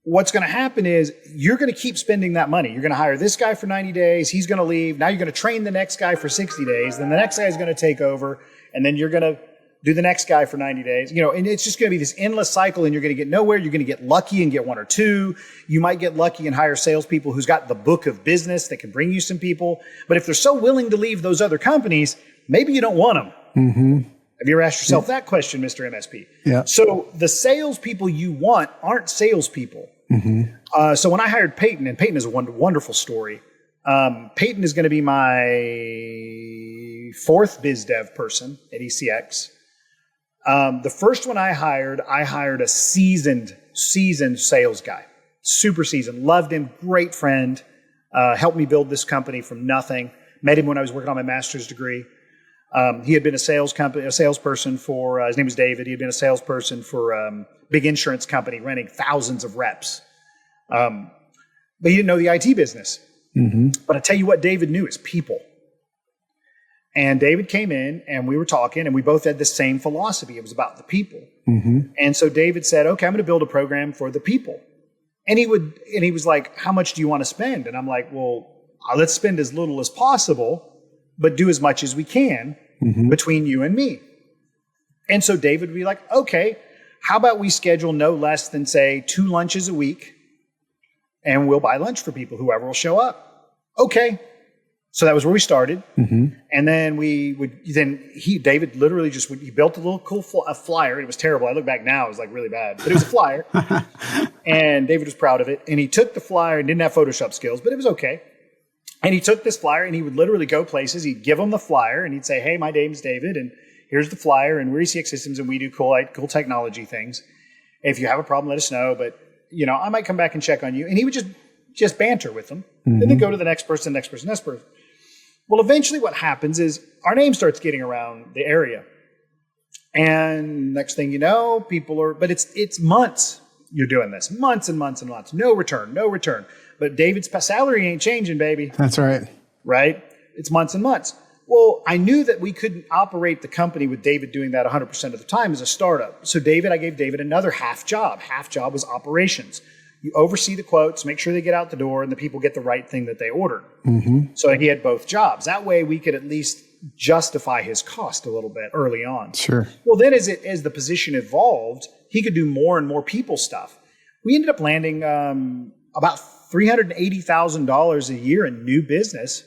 what's going to happen is you're going to keep spending that money. You're going to hire this guy for 90 days. He's going to leave. Now you're going to train the next guy for 60 days. Then the next guy is going to take over. And then you're going to do the next guy for 90 days. And it's just going to be this endless cycle, and you're going to get nowhere. You're going to get lucky and get one or two. You might get lucky and hire salespeople who's got the book of business that can bring you some people. But if they're so willing to leave those other companies, maybe you don't want them. Mm-hmm. Have you ever asked yourself that question, Mr. MSP? Yeah. So the salespeople you want aren't salespeople. Mm-hmm. So when I hired Peyton, and Peyton is a wonderful story. Peyton is going to be my fourth biz dev person at ECX. The first one I hired a seasoned sales guy, super seasoned, loved him, great friend, helped me build this company from nothing. Met him when I was working on my master's degree. He had been a salesperson for, his name was David. He had been a salesperson for a big insurance company renting thousands of reps. But he didn't know the IT business. Mm-hmm. But I tell you what David knew is people. And David came in and we were talking and we both had the same philosophy. It was about the people. Mm-hmm. And so David said, okay, I'm going to build a program for the people. And he was like, how much do you want to spend? And I'm like, well, let's spend as little as possible, but do as much as we can between you and me. And so David would be like, okay, how about we schedule no less than, say, 2 lunches a week, and we'll buy lunch for people, whoever will show up. Okay. So that was where we started. Mm-hmm. And then David literally he built a little cool flyer. It was terrible. I look back now, it was like really bad, but it was a flyer. And David was proud of it. And he took the flyer and didn't have Photoshop skills, but it was okay. And he took this flyer and he would literally go places. He'd give them the flyer and he'd say, hey, my name's David and here's the flyer and we're ECX Systems and we do cool technology things. If you have a problem, let us know. But, I might come back and check on you. And he would just banter with them. Mm-hmm. And then go to the next person. Well, eventually what happens is our name starts getting around the area. And next thing you know, but it's months you're doing this. Months and months and months. No return. But David's salary ain't changing, baby. That's right. Right? It's months and months. Well, I knew that we couldn't operate the company with David doing that 100% of the time as a startup. So I gave David another half job. Half job was operations. You oversee the quotes, make sure they get out the door, and the people get the right thing that they ordered. Mm-hmm. So he had both jobs. That way we could at least justify his cost a little bit early on. Sure. Well, then as the position evolved, he could do more and more people stuff. We ended up landing about $380,000 a year in new business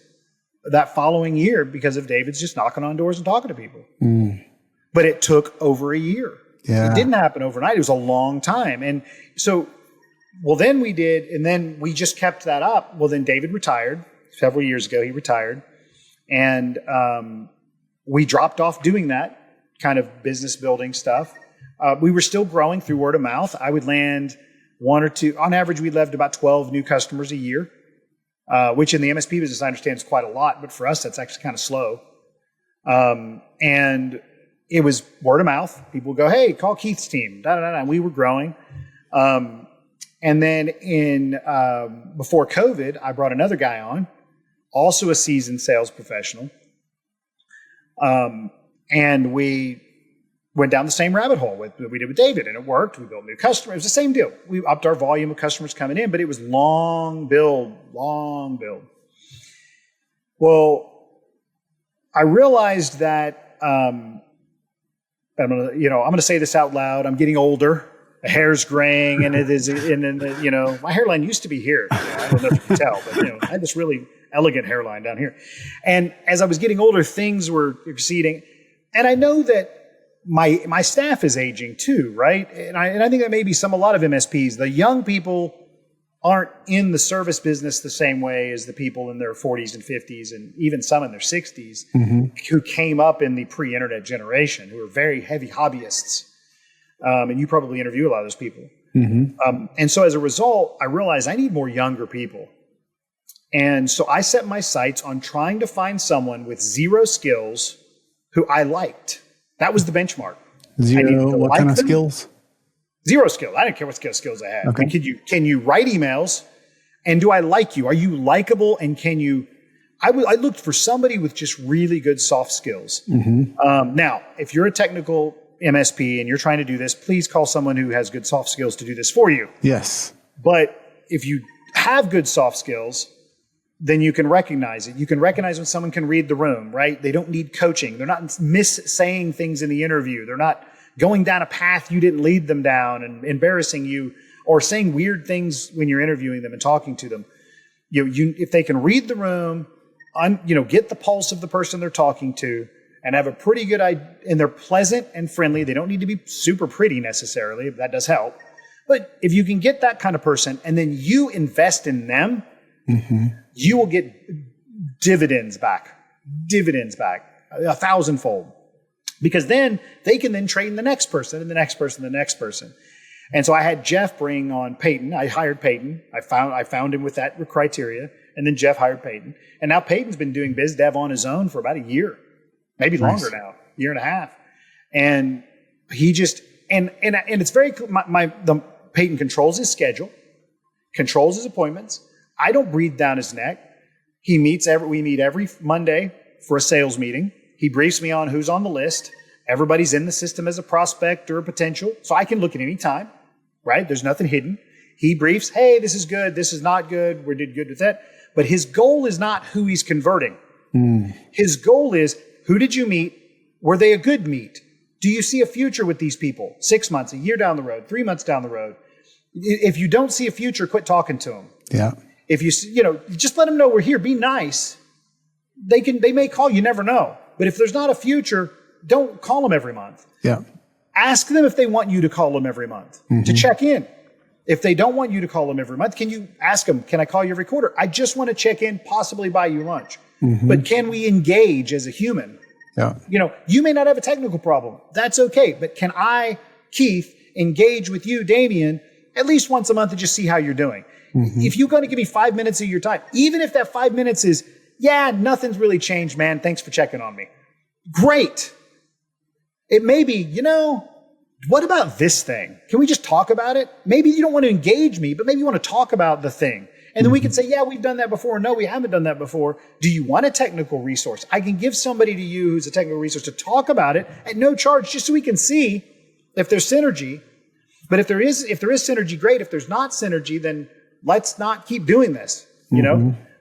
that following year because of David's just knocking on doors and talking to people. Mm. But it took over a year. Yeah. It didn't happen overnight. It was a long time. And so... Well, then we did, and then we just kept that up. Well, then David retired. Several years ago, he retired. And we dropped off doing that kind of business building stuff. We were still growing through word of mouth. I would land 1 or 2. On average, we'd land about 12 new customers a year, which in the MSP business, I understand is quite a lot. But for us, that's actually kind of slow. And it was word of mouth. People would go, hey, call Keith's team. And we were growing. And then before COVID, I brought another guy on, also a seasoned sales professional. And we went down the same rabbit hole we did with David, and it worked. We built new customers. It was the same deal. We upped our volume of customers coming in, but it was long build. Well, I realized that I'm gonna say this out loud. I'm getting older. The hair's graying, and my hairline used to be here. I don't know if you can tell, but I had this really elegant hairline down here. And as I was getting older, things were receding. And I know that my staff is aging too, right? And I think that maybe a lot of MSPs, the young people aren't in the service business the same way as the people in their 40s and 50s and even some in their 60s who came up in the pre-internet generation, who are very heavy hobbyists. And you probably interview a lot of those people. And so as a result, I realized I need more younger people. And so I set my sights on trying to find someone with zero skills who I liked. That was the benchmark. Zero, what kind of skills? Zero skills. I didn't care what skills I had. Okay. Can you write emails? And do I like you? Are you likable? And can you? I looked for somebody with just really good soft skills. Now, if you're a technical MSP and you're trying to do this, please call someone who has good soft skills to do this for you. Yes. But if you have good soft skills, then you can recognize it. You can recognize when someone can read the room, right? They don't need coaching. They're not saying things in the interview. They're not going down a path you didn't lead them down and embarrassing you, or saying weird things when you're interviewing them and talking to them. If they can read the room, get the pulse of the person they're talking to, and have a pretty good idea, and they're pleasant and friendly. They don't need to be super pretty necessarily. That does help. But if you can get that kind of person and then you invest in them, you will get dividends back 1,000-fold. Because then they can then train the next person and the next person and the next person. And so I had Jeff bring on Peyton. I hired Peyton. I found him with that criteria. And then Jeff hired Peyton. And now Peyton's been doing biz dev on his own for about a year, maybe longer now, year and a half. And he just, and it's very, Peyton controls his schedule, controls his appointments. I don't breathe down his neck. We meet every Monday for a sales meeting. He briefs me on who's on the list. Everybody's in the system as a prospect or a potential, so I can look at any time, right? There's nothing hidden. He briefs, hey, this is good, this is not good, we did good with that. But his goal is not who he's converting. His goal is, who did you meet? Were they a good meet? Do you see a future with these people? 6 months, a year down the road, 3 months down the road. If you don't see a future, quit talking to them. Yeah. If just let them know we're here. Be nice. They may call, you never know. But if there's not a future, don't call them every month. Yeah. Ask them if they want you to call them every month to check in. If they don't want you to call them every month, can you ask them, can I call you every quarter? I just want to check in, possibly buy you lunch. But can we engage as a human? Yeah. You may not have a technical problem. That's okay. But can I, Keith, engage with you, Damien, at least once a month and just see how you're doing? If you're going to give me 5 minutes of your time, even if that 5 minutes is, yeah, nothing's really changed, man. Thanks for checking on me. Great. It may be, what about this thing? Can we just talk about it? Maybe you don't want to engage me, but maybe you want to talk about the thing. And then we can say, yeah, we've done that before. No, we haven't done that before. Do you want a technical resource? I can give somebody to you who's a technical resource to talk about it at no charge, just so we can see if there's synergy. But if there is synergy, great. If there's not synergy, then let's not keep doing this,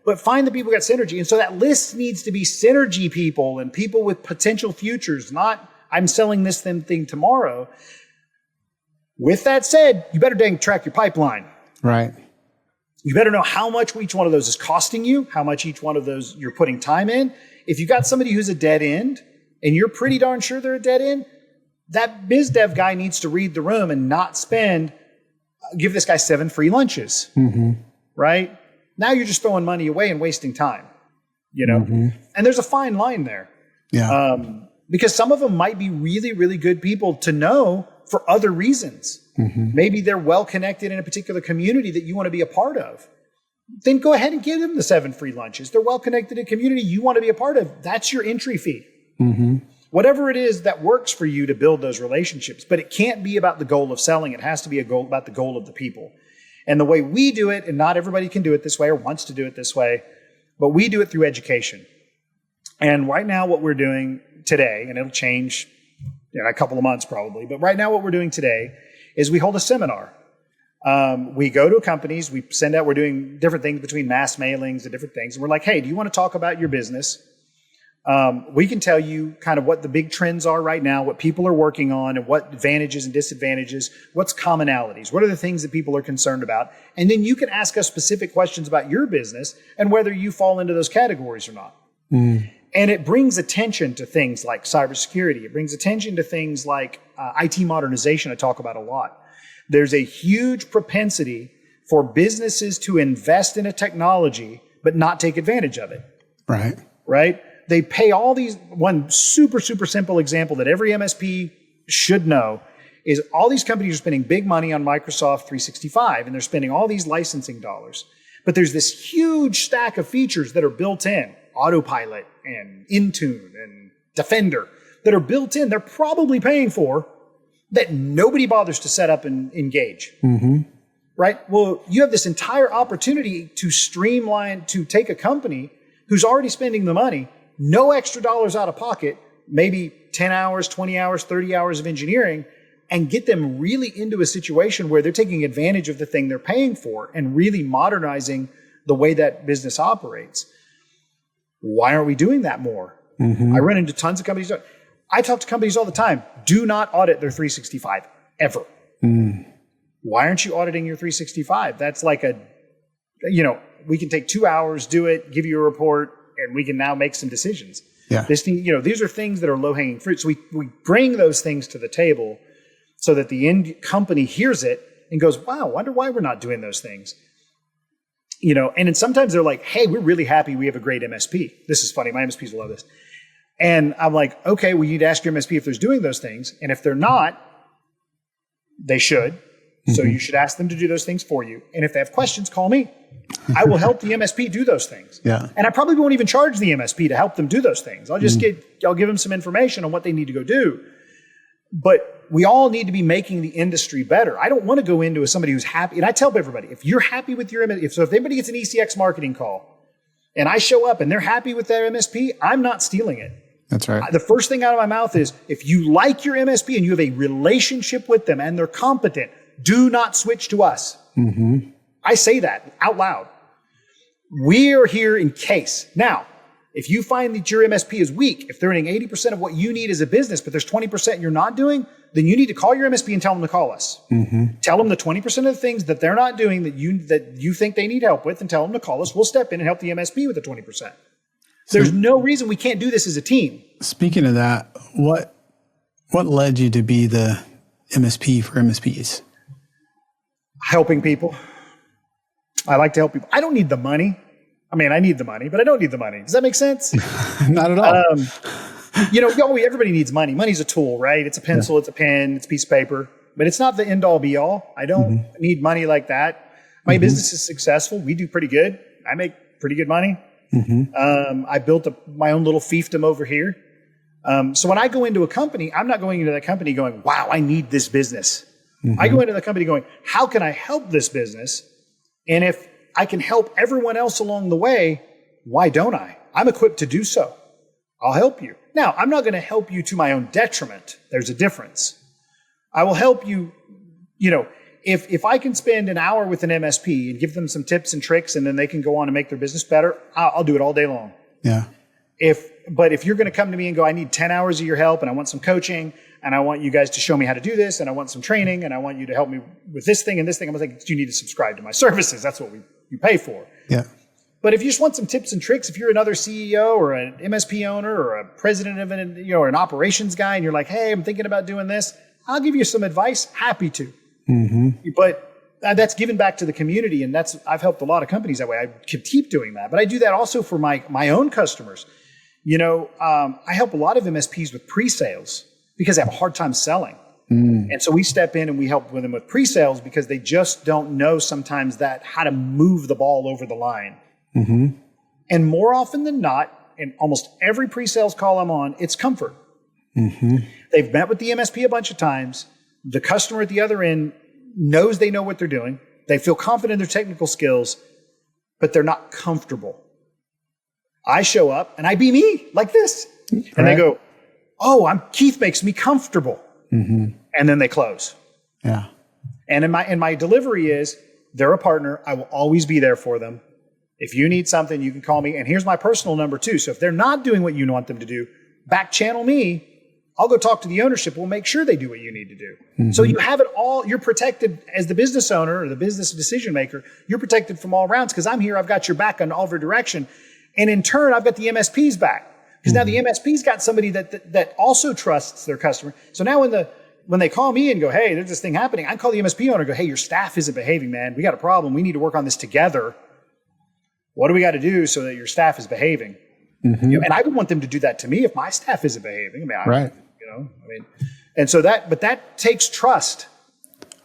But find the people who got synergy. And so that list needs to be synergy people and people with potential futures, not I'm selling this thing tomorrow. With that said, you better dang track your pipeline. Right. You better know how much each one of those is costing you, how much each one of those you're putting time in. If you got somebody who's a dead end and you're pretty darn sure they're a dead end, that biz dev guy needs to read the room and not give this guy 7 free lunches, right? Now you're just throwing money away and wasting time, And there's a fine line there. Yeah. Because some of them might be really, really good people to know for other reasons. Maybe they're well connected in a particular community that you want to be a part of. Then go ahead and give them the 7 free lunches. They're well connected in a community you want to be a part of. That's your entry fee. Whatever it is that works for you to build those relationships. But it can't be about the goal of selling. It has to be about the goal of the people. And the way we do it, and not everybody can do it this way or wants to do it this way, but we do it through education. And right now what we're doing today, and it'll change in a couple of months probably, but right now what we're doing today is we hold a seminar. We go to companies, we're doing different things between mass mailings and different things. And we're like, hey, do you want to talk about your business? We can tell you kind of what the big trends are right now, what people are working on, and what advantages and disadvantages, what's commonalities, what are the things that people are concerned about. And then you can ask us specific questions about your business and whether you fall into those categories or not. And it brings attention to things like cybersecurity. It brings attention to things like IT modernization, I talk about a lot. There's a huge propensity for businesses to invest in a technology but not take advantage of it. Right? They pay all these, one super, super simple example that every MSP should know is all these companies are spending big money on Microsoft 365 and they're spending all these licensing dollars. But there's this huge stack of features that are built in, Autopilot and Intune and Defender, that are built in, they're probably paying for, that nobody bothers to set up and engage. Right? Well, you have this entire opportunity to streamline, to take a company who's already spending the money, no extra dollars out of pocket, maybe 10 hours, 20 hours, 30 hours of engineering, and get them really into a situation where they're taking advantage of the thing they're paying for and really modernizing the way that business operates. Why aren't we doing that more? I run into tons of companies. I talk to companies all the time. Do not audit their 365 ever. Why aren't you auditing your 365? That's like we can take 2 hours, do it, give you a report, and we can now make some decisions. This thing, these are things that are low-hanging fruit. So we bring those things to the table so that the end company hears it and goes, wow, I wonder why we're not doing those things. And then sometimes they're like, hey, we're really happy we have a great MSP. This is funny. My MSPs love this. And I'm like, okay, well, you'd ask your MSP if they're doing those things. And if they're not, they should. So you should ask them to do those things for you. And if they have questions, call me. I will help the MSP do those things. And I probably won't even charge the MSP to help them do those things. I'll just I'll give them some information on what they need to go do. But we all need to be making the industry better. I don't want to go into as somebody who's happy. And I tell everybody, if you're happy with your MSP, if anybody gets an ECX marketing call and I show up and they're happy with their MSP, I'm not stealing it. That's right. The first thing out of my mouth is, if you like your MSP and you have a relationship with them and they're competent, do not switch to us. I say that out loud. We are here in case. Now, if you find that your MSP is weak, if they're earning 80% of what you need as a business, but there's 20% you're not doing, then you need to call your MSP and tell them to call us. Tell them the 20% of the things that they're not doing that you think they need help with, and tell them to call us. We'll step in and help the MSP with the 20%. There's no reason we can't do this as a team. Speaking of that, what led you to be the MSP for MSPs? Helping people. I like to help people. I don't need the money. I mean, I need the money, but I don't need the money. Does that make sense? Not at all. Everybody needs money. Money's a tool, right? It's a pencil, it's a pen, it's a piece of paper, but it's not the end all be all. I don't need money like that. My business is successful. We do pretty good. I make pretty good money. I built my own little fiefdom over here. So when I go into a company, I'm not going into that company going, wow, I need this business. I go into the company going, how can I help this business? And if I can help everyone else along the way, why don't I? I'm equipped to do so. I'll help you. Now, I'm not going to help you to my own detriment. There's a difference. I will help you, if I can spend an hour with an MSP and give them some tips and tricks and then they can go on and make their business better, I'll do it all day long. But if you're going to come to me and go, I need 10 hours of your help and I want some coaching and I want you guys to show me how to do this and I want some training and I want you to help me with this thing and this thing, I'm like, you need to subscribe to my services. That's what you pay for. But if you just want some tips and tricks, if you're another CEO or an MSP owner or a president of or an operations guy and you're like, hey, I'm thinking about doing this, I'll give you some advice. Happy to. But that's given back to the community, and I've helped a lot of companies that way. I could keep doing that, but I do that also for my own customers. I help a lot of MSPs with pre-sales because they have a hard time selling. And so we step in and we help with them with pre-sales because they just don't know sometimes how to move the ball over the line. And more often than not, in almost every pre-sales call I'm on, it's comfort. They've met with the MSP a bunch of times. The customer at the other end knows they know what they're doing. They feel confident in their technical skills, but they're not comfortable. I show up and I be me like this. And they go, oh, Keith makes me comfortable. And then they close. And in my delivery is, they're a partner. I will always be there for them. If you need something, you can call me. And here's my personal number too. So if they're not doing what you want them to do, back channel me. I'll go talk to the ownership. We'll make sure they do what you need to do. Mm-hmm. So you have it all. You're protected as the business owner or the business decision maker. You're protected from all rounds because I'm here. I've got your back on all of your direction. And in turn, I've got the MSPs back because now the MSP's got somebody that also trusts their customer. So now when they call me and go, hey, there's this thing happening, I call the MSP owner and go, hey, your staff isn't behaving, man. We got a problem. We need to work on this together. What do we got to do so that your staff is behaving? Mm-hmm. And I would want them to do that to me if my staff isn't behaving. Right. And so that takes trust.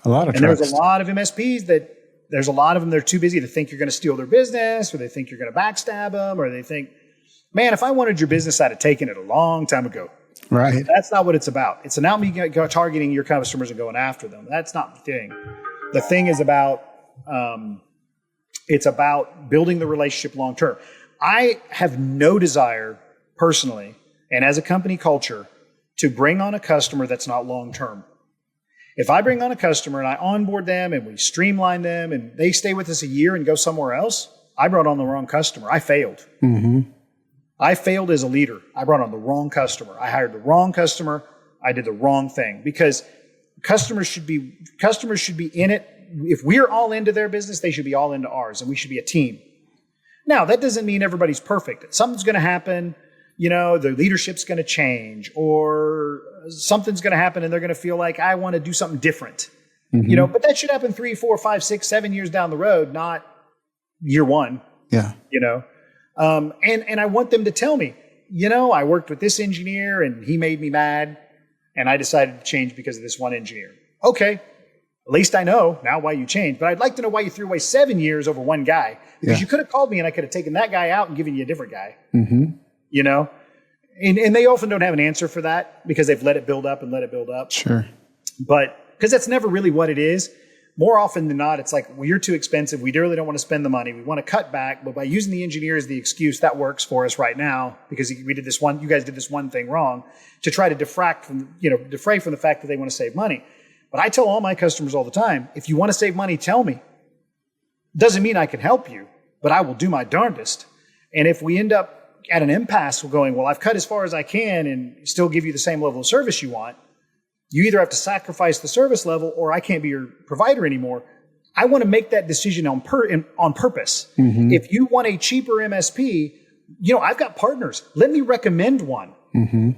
A lot of trust. And there's a lot of MSPs there's a lot of them, they're too busy to think you're going to steal their business, or they think you're going to backstab them, or they think, man, if I wanted your business, I'd have taken it a long time ago. Right. That's not what it's about. It's not me targeting your customers and going after them. That's not the thing. The thing is about, it's about building the relationship long term. I have no desire personally, and as a company culture, to bring on a customer that's not long term. If I bring on a customer and I onboard them and we streamline them and they stay with us a year and go somewhere else, I brought on the wrong customer. I failed. Mm-hmm. I failed as a leader. I brought on the wrong customer. I hired the wrong customer. I did the wrong thing because customers should be in it. If we're all into their business, they should be all into ours, and we should be a team. Now, that doesn't mean everybody's perfect. Something's going to happen. The leadership's going to change, or something's going to happen and they're going to feel like I want to do something different. Mm-hmm. But that should happen 3, 4, 5, 6, 7 years down the road, not year one. Yeah. And I want them to tell me, I worked with this engineer and he made me mad and I decided to change because of this one engineer. Okay. At least I know now why you changed, but I'd like to know why you threw away 7 years over one guy, because you could have called me and I could have taken that guy out and given you a different guy. Mm-hmm. And they often don't have an answer for that because they've let it build up and let it build up. Sure. But because that's never really what it is. More often than not, it's like, well, you're too expensive. We really don't want to spend the money. We want to cut back, but by using the engineer as the excuse, that works for us right now because you guys did this one thing wrong, to try to defray from the fact that they want to save money. But I tell all my customers all the time, if you want to save money, tell me. Doesn't mean I can help you, but I will do my darndest. And if we end up at an impasse, we're going, well, I've cut as far as I can and still give you the same level of service you want. You either have to sacrifice the service level or I can't be your provider anymore. I want to make that decision on purpose. Mm-hmm. If you want a cheaper MSP, I've got partners. Let me recommend one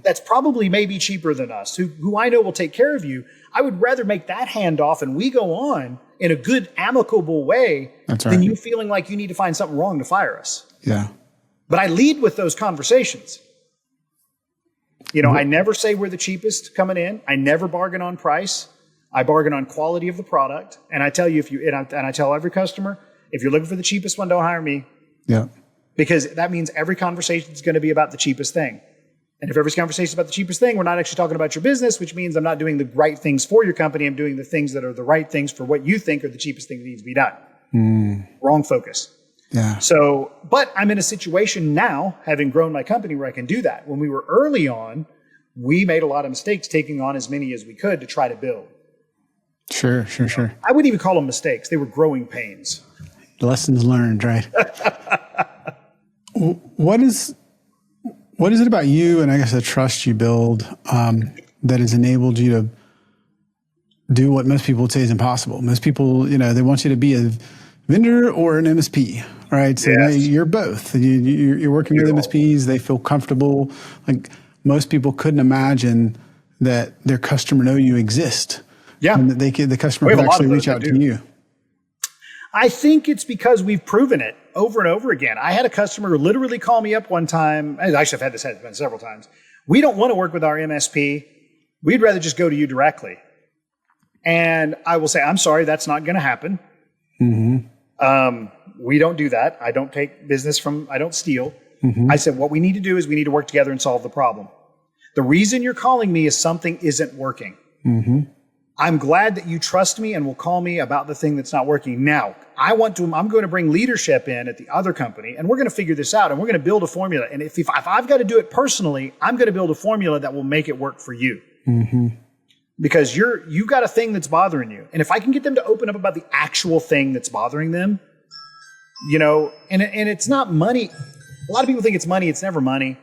that's probably maybe cheaper than us, who I know will take care of you. I would rather make that handoff and we go on in a good, amicable way than you feeling like you need to find something wrong to fire us. Yeah. But I lead with those conversations. I never say we're the cheapest coming in. I never bargain on price. I bargain on quality of the product. And I tell you, I tell every customer, if you're looking for the cheapest one, don't hire me. Yeah. Because that means every conversation is going to be about the cheapest thing. And if every conversation is about the cheapest thing, we're not actually talking about your business, which means I'm not doing the right things for your company. I'm doing the things that are the right things for what you think are the cheapest thing that needs to be done. Wrong focus. Yeah. So, but I'm in a situation now, having grown my company, where I can do that. When we were early on, we made a lot of mistakes taking on as many as we could to try to build. Sure. I wouldn't even call them mistakes. They were growing pains. Lessons learned, right? What is it about you and I guess the trust you build that has enabled you to do what most people would say is impossible? Most people, they want you to be a vendor or an MSP, right? So you're both. You're working with MSPs. They feel comfortable. Like most people couldn't imagine that their customer know you exist. Yeah. And that the customer can actually reach out to you. I think it's because we've proven it over and over again. I had a customer literally call me up one time. Actually, I've had this happen several times. We don't want to work with our MSP. We'd rather just go to you directly. And I will say, I'm sorry, that's not going to happen. Mm-hmm. We don't do that. I don't take business I don't steal. Mm-hmm. I said, what we need to do is we need to work together and solve the problem. The reason you're calling me is something isn't working. Mm-hmm. I'm glad that you trust me and will call me about the thing that's not working. Now, I'm going to bring leadership in at the other company and we're going to figure this out and we're going to build a formula. And if I've got to do it personally, I'm going to build a formula that will make it work for you. Mm-hmm. Because you've got a thing that's bothering you. And if I can get them to open up about the actual thing that's bothering them, And it's not money. A lot of people think it's money. It's never money.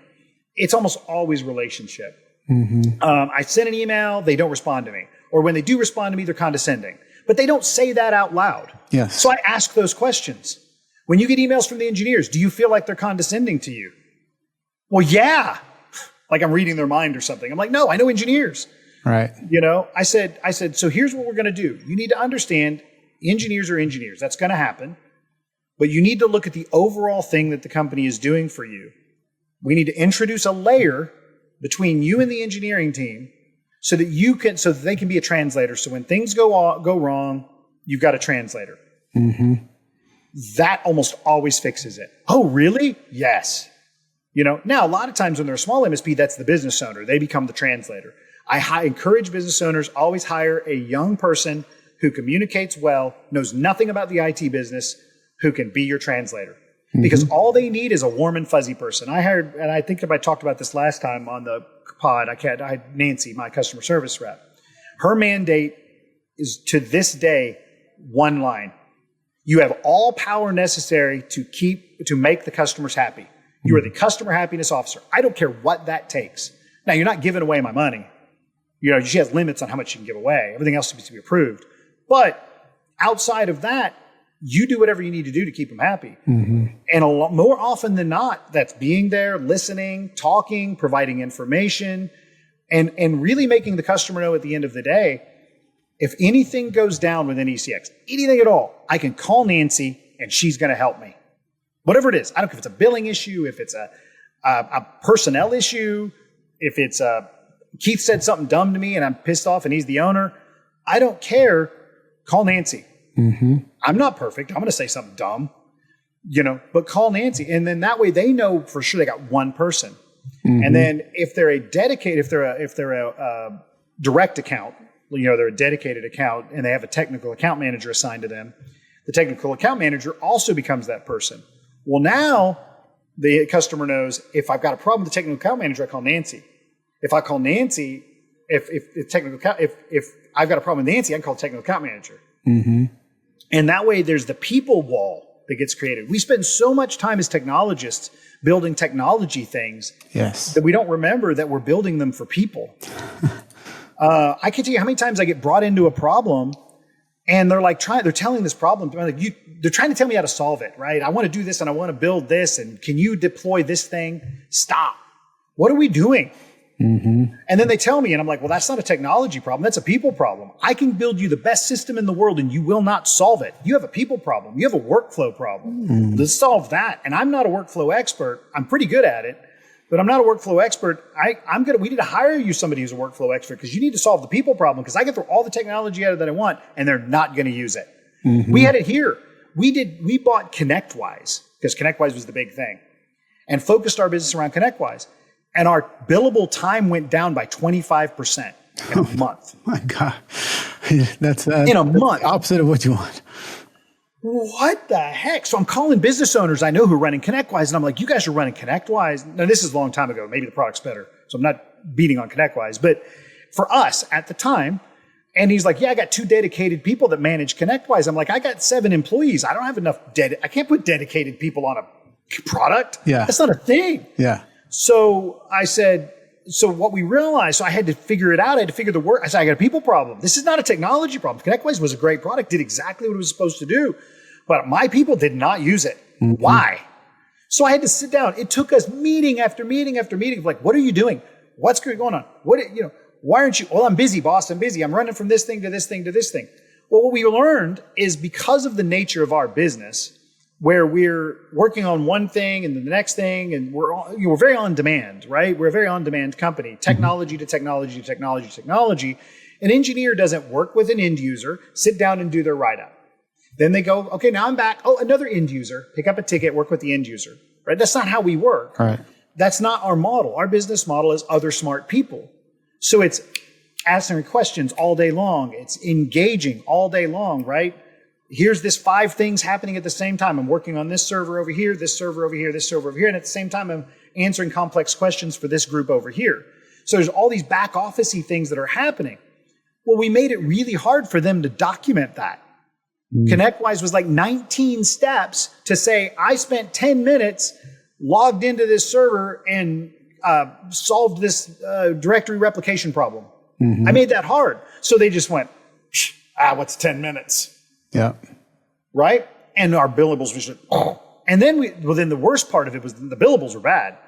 It's almost always relationship. I send an email, they don't respond to me. Or when they do respond to me, they're condescending. But they don't say that out loud. Yes. So I ask those questions. When you get emails from the engineers, do you feel like they're condescending to you? Well, yeah. Like I'm reading their mind or something. I'm like, no, I know engineers. Right. I said, so here's what we're going to do. You need to understand engineers are engineers. That's going to happen. But you need to look at the overall thing that the company is doing for you. We need to introduce a layer between you and the engineering team so that they can be a translator. So when things go wrong, you've got a translator. That almost always fixes it. Oh, really? Yes. Now a lot of times when they're a small MSP, that's the business owner. They become the translator. I encourage business owners, always hire a young person who communicates well, knows nothing about the IT business, who can be your translator. Because all they need is a warm and fuzzy person. I think I talked about this last time on the pod. I had Nancy, my customer service rep. Her mandate is to this day, one line. You have all power necessary to make the customers happy. You are the customer happiness officer. I don't care what that takes. Now, you're not giving away my money. She has limits on how much you can give away. Everything else needs to be approved. But outside of that, you do whatever you need to do to keep them happy. And a lot more often than not, that's being there, listening, talking, providing information, and really making the customer know at the end of the day, if anything goes down within ECX, anything at all, I can call Nancy and she's going to help me. Whatever it is. I don't care if it's a billing issue, if it's a personnel issue, if it's Keith said something dumb to me and I'm pissed off and he's the owner. I don't care. Call Nancy. I'm not perfect. I'm going to say something dumb, but call Nancy. And then that way they know for sure they got one person. And then if they're a direct account, they're a dedicated account and they have a technical account manager assigned to them, the technical account manager also becomes that person. Well, now the customer knows if I've got a problem with the technical account manager, I call Nancy. If I call Nancy, if I've got a problem with Nancy, I can call the technical account manager. And that way there's the people wall that gets created. We spend so much time as technologists building technology things that we don't remember that we're building them for people. I can't tell you how many times I get brought into a problem and they're telling this problem. They're trying to tell me how to solve it, right? I want to do this and I want to build this. And can you deploy this thing? Stop. What are we doing? And then they tell me, and I'm like, well, that's not a technology problem. That's a people problem. I can build you the best system in the world and you will not solve it. You have a people problem. You have a workflow problem. Let's solve that. And I'm not a workflow expert. I'm pretty good at it, but I'm not a workflow expert. We need to hire you somebody who's a workflow expert because you need to solve the people problem because I can throw all the technology at it that I want and they're not going to use it. We had it here. We bought ConnectWise because ConnectWise was the big thing and focused our business around ConnectWise. And our billable time went down by 25% in a month. My God. That's in a month. The opposite of what you want. What the heck? So I'm calling business owners I know who are running ConnectWise, and I'm like, you guys are running ConnectWise. Now, this is a long time ago. Maybe the product's better. So I'm not beating on ConnectWise. But for us at the time, and he's like, yeah, I got 2 dedicated people that manage ConnectWise. I'm like, I got 7 employees. I don't have enough I can't put dedicated people on a product. Yeah. That's not a thing. Yeah. So I said, what we realized, so I had to figure it out. I had to figure the work. I said, I got a people problem. This is not a technology problem. ConnectWise was a great product, did exactly what it was supposed to do, but my people did not use it. Why? So I had to sit down. It took us meeting after meeting after meeting. Like, what are you doing? What's going on? Why aren't you? Well, I'm busy, boss. I'm busy. I'm running from this thing to this thing to this thing. Well, what we learned is because of the nature of our business, where we're working on one thing and then the next thing, and we're very on demand, right? We're a very on demand company, technology to technology to technology to technology. An engineer doesn't work with an end user, sit down and do their write-up. Then they go, okay, now I'm back. Oh, another end user, pick up a ticket, work with the end user, right? That's not how we work. Right. That's not our model. Our business model is other smart people. So it's answering questions all day long. It's engaging all day long, right? Here's this 5 things happening at the same time. I'm working on this server over here, this server over here, this server over here. And at the same time, I'm answering complex questions for this group over here. So there's all these back office-y things that are happening. Well, we made it really hard for them to document that. ConnectWise was like 19 steps to say, I spent 10 minutes logged into this server and solved this directory replication problem. I made that hard. So they just went, what's 10 minutes? Yeah. Right? And our billables was just, and then then the worst part of it was the billables were bad.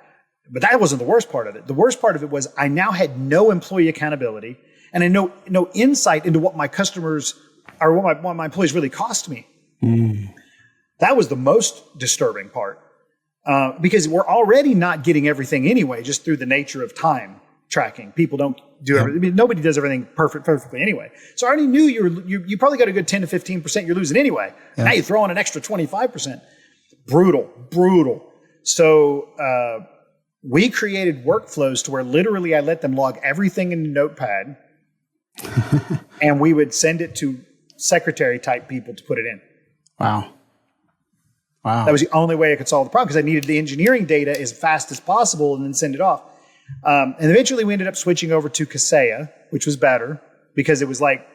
But that wasn't the worst part of it. The worst part of it was I now had no employee accountability and I no insight into what my customers or what my employees really cost me. That was the most disturbing part because we're already not getting everything anyway, just through the nature of time tracking. People don't do everything. I mean, nobody does everything perfectly anyway. So I already knew you probably got a good 10 to 15% you're losing anyway. Yeah. Now you throw on an extra 25%. Brutal. So we created workflows to where literally I let them log everything in Notepad and we would send it to secretary type people to put it in. Wow. That was the only way I could solve the problem because I needed the engineering data as fast as possible and then send it off. And eventually we ended up switching over to Kaseya, which was better because it was like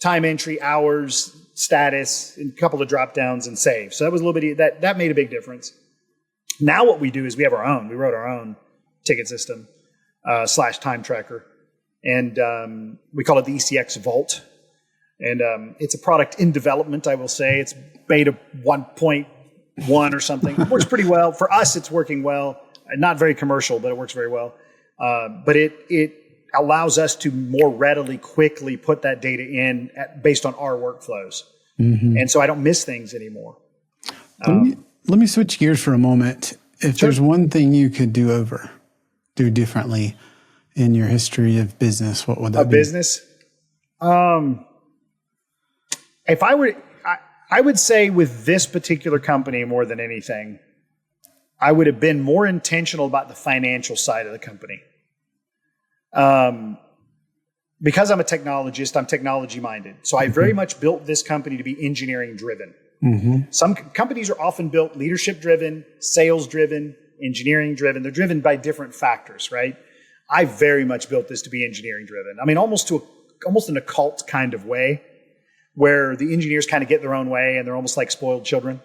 time entry, hours, status, and a couple of drop downs and save. So that was a little bit, that made a big difference. Now what we do is we have our own. We wrote our own ticket system / time tracker. And we call it the ECX Vault. And it's a product in development, I will say. It's beta 1.1 or something. It works pretty well. For us, it's working well. Not very commercial, but it works very well. But it allows us to more readily, quickly put that data in based on our workflows. And so I don't miss things anymore. Let me switch gears for a moment. If there's one thing you could do differently in your history of business, what would that be? Business? If I would say with this particular company more than anything, I would have been more intentional about the financial side of the company. Because I'm a technologist, I'm technology minded. So I very much built this company to be engineering driven. Some companies are often built leadership driven, sales driven, engineering driven. They're driven by different factors, right? I very much built this to be engineering driven. I mean, almost in a cult kind of way, where the engineers kind of get their own way and they're almost like spoiled children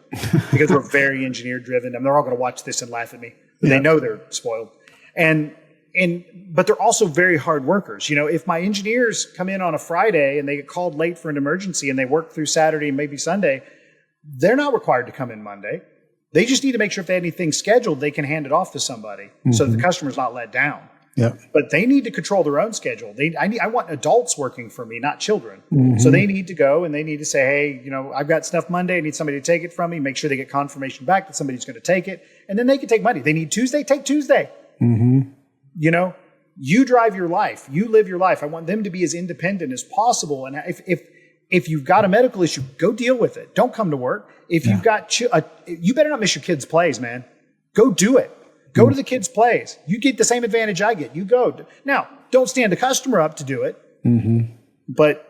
because we're very engineer driven. And they're all going to watch this and laugh at me. They know they're spoiled. But they're also very hard workers. You know, if my engineers come in on a Friday and they get called late for an emergency and they work through Saturday and maybe Sunday, they're not required to come in Monday. They just need to make sure if they have anything scheduled, they can hand it off to somebody so that the customer's not let down. But they need to control their own schedule. I want adults working for me, not children. So they need to go and they need to say, hey, you know, I've got stuff Monday. I need somebody to take it from me. Make sure they get confirmation back that somebody's going to take it. And then they can take Monday. They need Tuesday, take Tuesday. You know, you drive your life. You live your life. I want them to be as independent as possible. And if you've got a medical issue, go deal with it. Don't come to work. If you've got, you better not miss your kids' plays, man. Go do it. Go to the kids' plays. You get the same advantage I get. You go. Now, don't stand the customer up to do it, but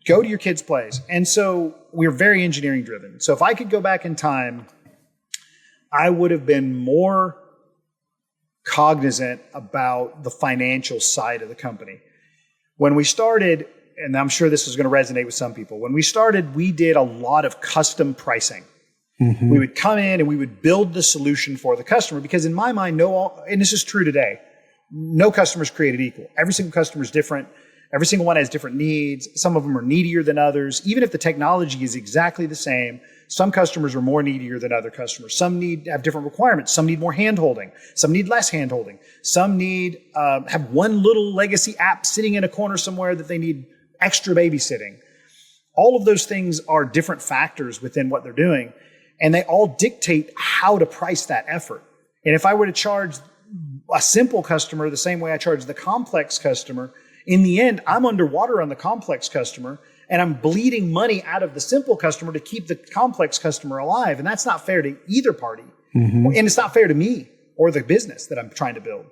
go to your kids' plays. And so we're very engineering driven. So if I could go back in time, I would have been more cognizant about the financial side of the company. When we started, and I'm sure this is going to resonate with some people, when we started, we did a lot of custom pricing. We would come in and we would build the solution for the customer because in my mind, and this is true today, no customer is created equal. Every single customer is different. Every single one has different needs. Some of them are needier than others. Even if the technology is exactly the same, some customers are more needier than other customers. Some have different requirements. Some need more hand-holding. Some need less hand-holding. Some need have one little legacy app sitting in a corner somewhere that they need extra babysitting. All of those things are different factors within what they're doing. And they all dictate how to price that effort. And if I were to charge a simple customer the same way I charge the complex customer, in the end, I'm underwater on the complex customer and I'm bleeding money out of the simple customer to keep the complex customer alive. And that's not fair to either party. And it's not fair to me or the business that I'm trying to build.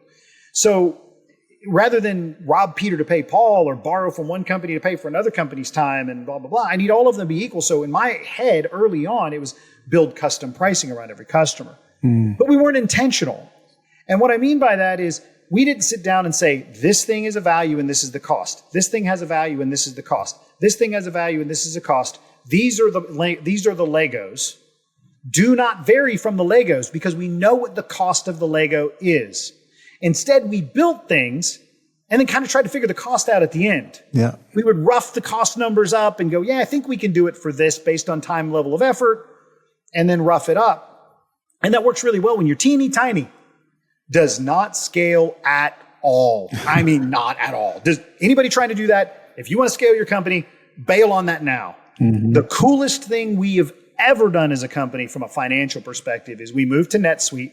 So rather than rob Peter to pay Paul or borrow from one company to pay for another company's time and blah, blah, blah, I need all of them to be equal. So in my head early on, it was build custom pricing around every customer. But we weren't intentional. And what I mean by that is we didn't sit down and say, this thing is a value and this is the cost. This thing has a value and this is the cost. This thing has a value and this is a cost. These are the Legos. Do not vary from the Legos because we know what the cost of the Lego is. Instead, we built things and then kind of tried to figure the cost out at the end. Yeah. We would rough the cost numbers up and go, yeah, I think we can do it for this based on time, level of effort, and then rough it up. And that works really well when you're teeny tiny. Does not scale at all. I mean, not at all. Does anybody trying to do that? If you want to scale your company, bail on that now. Mm-hmm. The coolest thing we have ever done as a company from a financial perspective is we moved to NetSuite.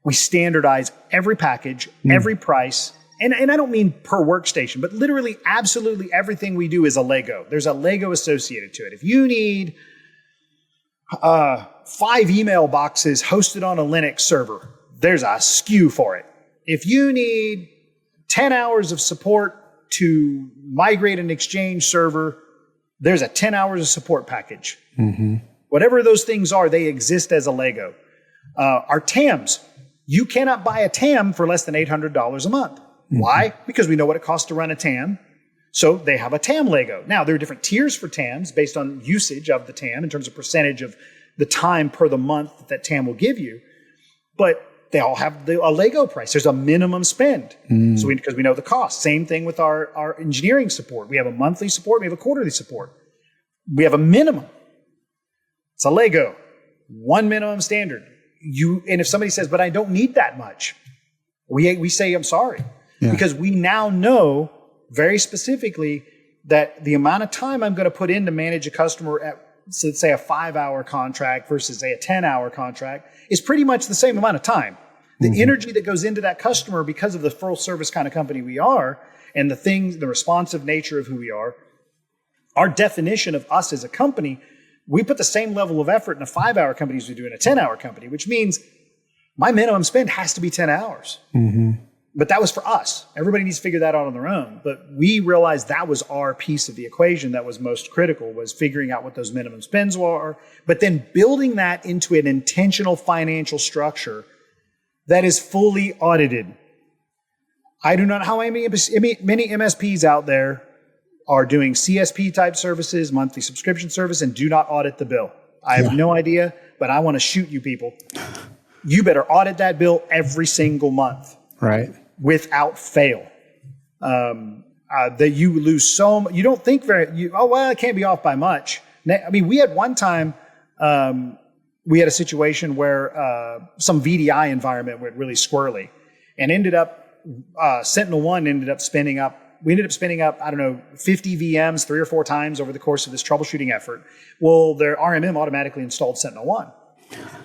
We standardize every package, every price, and I don't mean per workstation, but literally absolutely everything we do is a Lego. There's a Lego associated to it. If you need 5 email boxes hosted on a Linux server, there's a SKU for it. If you need 10 hours of support to migrate an Exchange server, there's a 10 hours of support package. Mm-hmm. Whatever those things are, they exist as a Lego. Our TAMs, you cannot buy a TAM for less than $800 a month. Mm-hmm. Why? Because we know what it costs to run a TAM. So they have a TAM Lego. Now, there are different tiers for TAMs based on usage of the TAM in terms of percentage of the time per the month that TAM will give you. But they all have a Lego price. There's a minimum spend. So because we know the cost. Same thing with our engineering support. We have a monthly support. We have a quarterly support. We have a minimum. It's a Lego. One minimum standard. And if somebody says, but I don't need that much, we say, I'm sorry. Yeah. Because we now know very specifically that the amount of time I'm going to put in to manage a customer at, so let's say, a 5-hour contract versus, say, a 10-hour contract is pretty much the same amount of time. The energy that goes into that customer because of the full service kind of company we are and the responsive nature of who we are, our definition of us as a company, we put the same level of effort in a 5-hour company as we do in a 10-hour company, which means my minimum spend has to be 10 hours. Mm-hmm. But that was for us. Everybody needs to figure that out on their own. But we realized that was our piece of the equation that was most critical, was figuring out what those minimum spends were, but then building that into an intentional financial structure that is fully audited. I do not know how many MSPs out there are doing CSP type services, monthly subscription service, and do not audit the bill. I have no idea, but I want to shoot you people. You better audit that bill every single month. Right. Without fail. That you lose so much. You don't think it can't be off by much. I mean, we had one time, we had a situation where some VDI environment went really squirrely and ended up, SentinelOne ended up spinning up, I don't know, 50 VMs 3 or 4 times over the course of this troubleshooting effort. Well, their RMM automatically installed SentinelOne.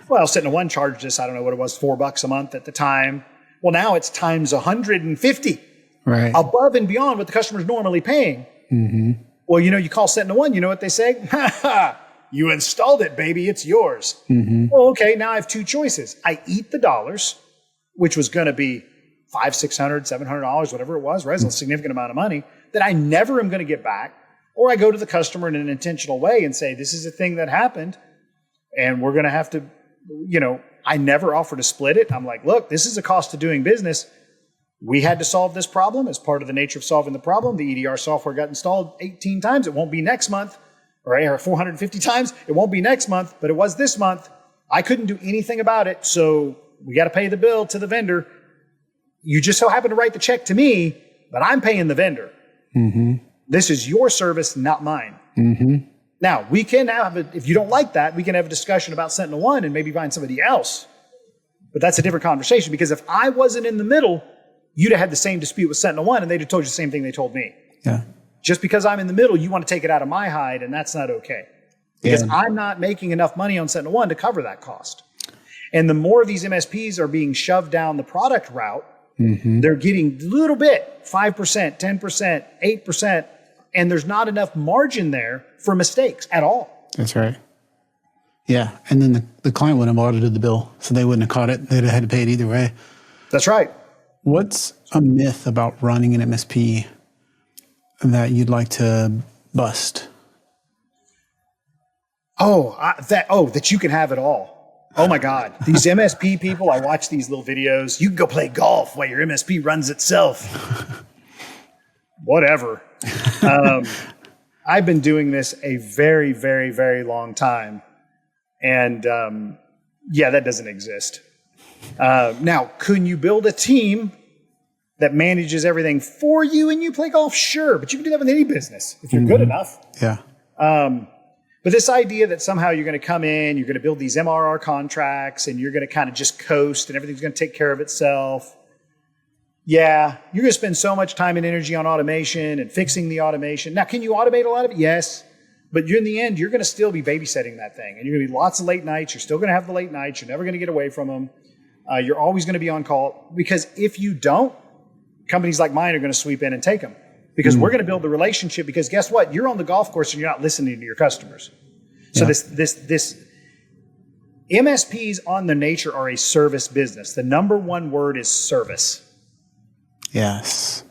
Well, SentinelOne charged us, I don't know what it was, $4 a month at the time. Well, now it's times 150, right, above and beyond what the customer's normally paying. Mm-hmm. Well, you call SentinelOne, you know what they say? You installed it, baby, it's yours. Mm-hmm. Well, okay, now I have 2 choices. I eat the dollars, which was going to be $500, $600, $700, whatever it was, right? It's a significant amount of money that I never am going to get back. Or I go to the customer in an intentional way and say, this is a thing that happened, and we're going to have to, I never offer to split it. I'm like, look, this is a cost of doing business. We had to solve this problem as part of the nature of solving the problem. The EDR software got installed 18 times. It won't be next month. Or 450 times. It won't be next month, but it was this month. I couldn't do anything about it, so we got to pay the bill to the vendor. You just so happen to write the check to me, but I'm paying the vendor. Mm-hmm. This is your service, not mine. Mm-hmm. Now, we can have if you don't like that, we can have a discussion about SentinelOne and maybe find somebody else. But that's a different conversation, because if I wasn't in the middle, you'd have had the same dispute with SentinelOne and they'd have told you the same thing they told me. Yeah. Just because I'm in the middle, you want to take it out of my hide, and that's not okay. Because I'm not making enough money on SentinelOne to cover that cost. And the more of these MSPs are being shoved down the product route, they're getting a little bit, 5%, 10%, 8%, and there's not enough margin there for mistakes at all. That's right. Yeah, and then the client wouldn't have audited the bill, so they wouldn't have caught it. They'd have had to pay it either way. That's right. What's a myth about running an MSP that you'd like to bust? That you can have it all. Oh my God. These MSP people, I watch these little videos. You can go play golf while your MSP runs itself. Whatever. I've been doing this a very, very, very long time. And that doesn't exist. Now, couldn't you build a team that manages everything for you and you play golf? Sure, but you can do that with any business if you're good enough. Yeah. But this idea that somehow you're going to come in, you're going to build these MRR contracts, and you're going to kind of just coast and everything's going to take care of itself. Yeah, you're going to spend so much time and energy on automation and fixing the automation. Now, can you automate a lot of it? Yes. But in the end, you're going to still be babysitting that thing. And you're going to be lots of late nights. You're still going to have the late nights. You're never going to get away from them. You're always going to be on call. Because if you don't, companies like mine are going to sweep in and take them. Because we're going to build the relationship. Because guess what? You're on the golf course and you're not listening to your customers. So this MSPs on their nature are a service business. The number one word is service. Yes.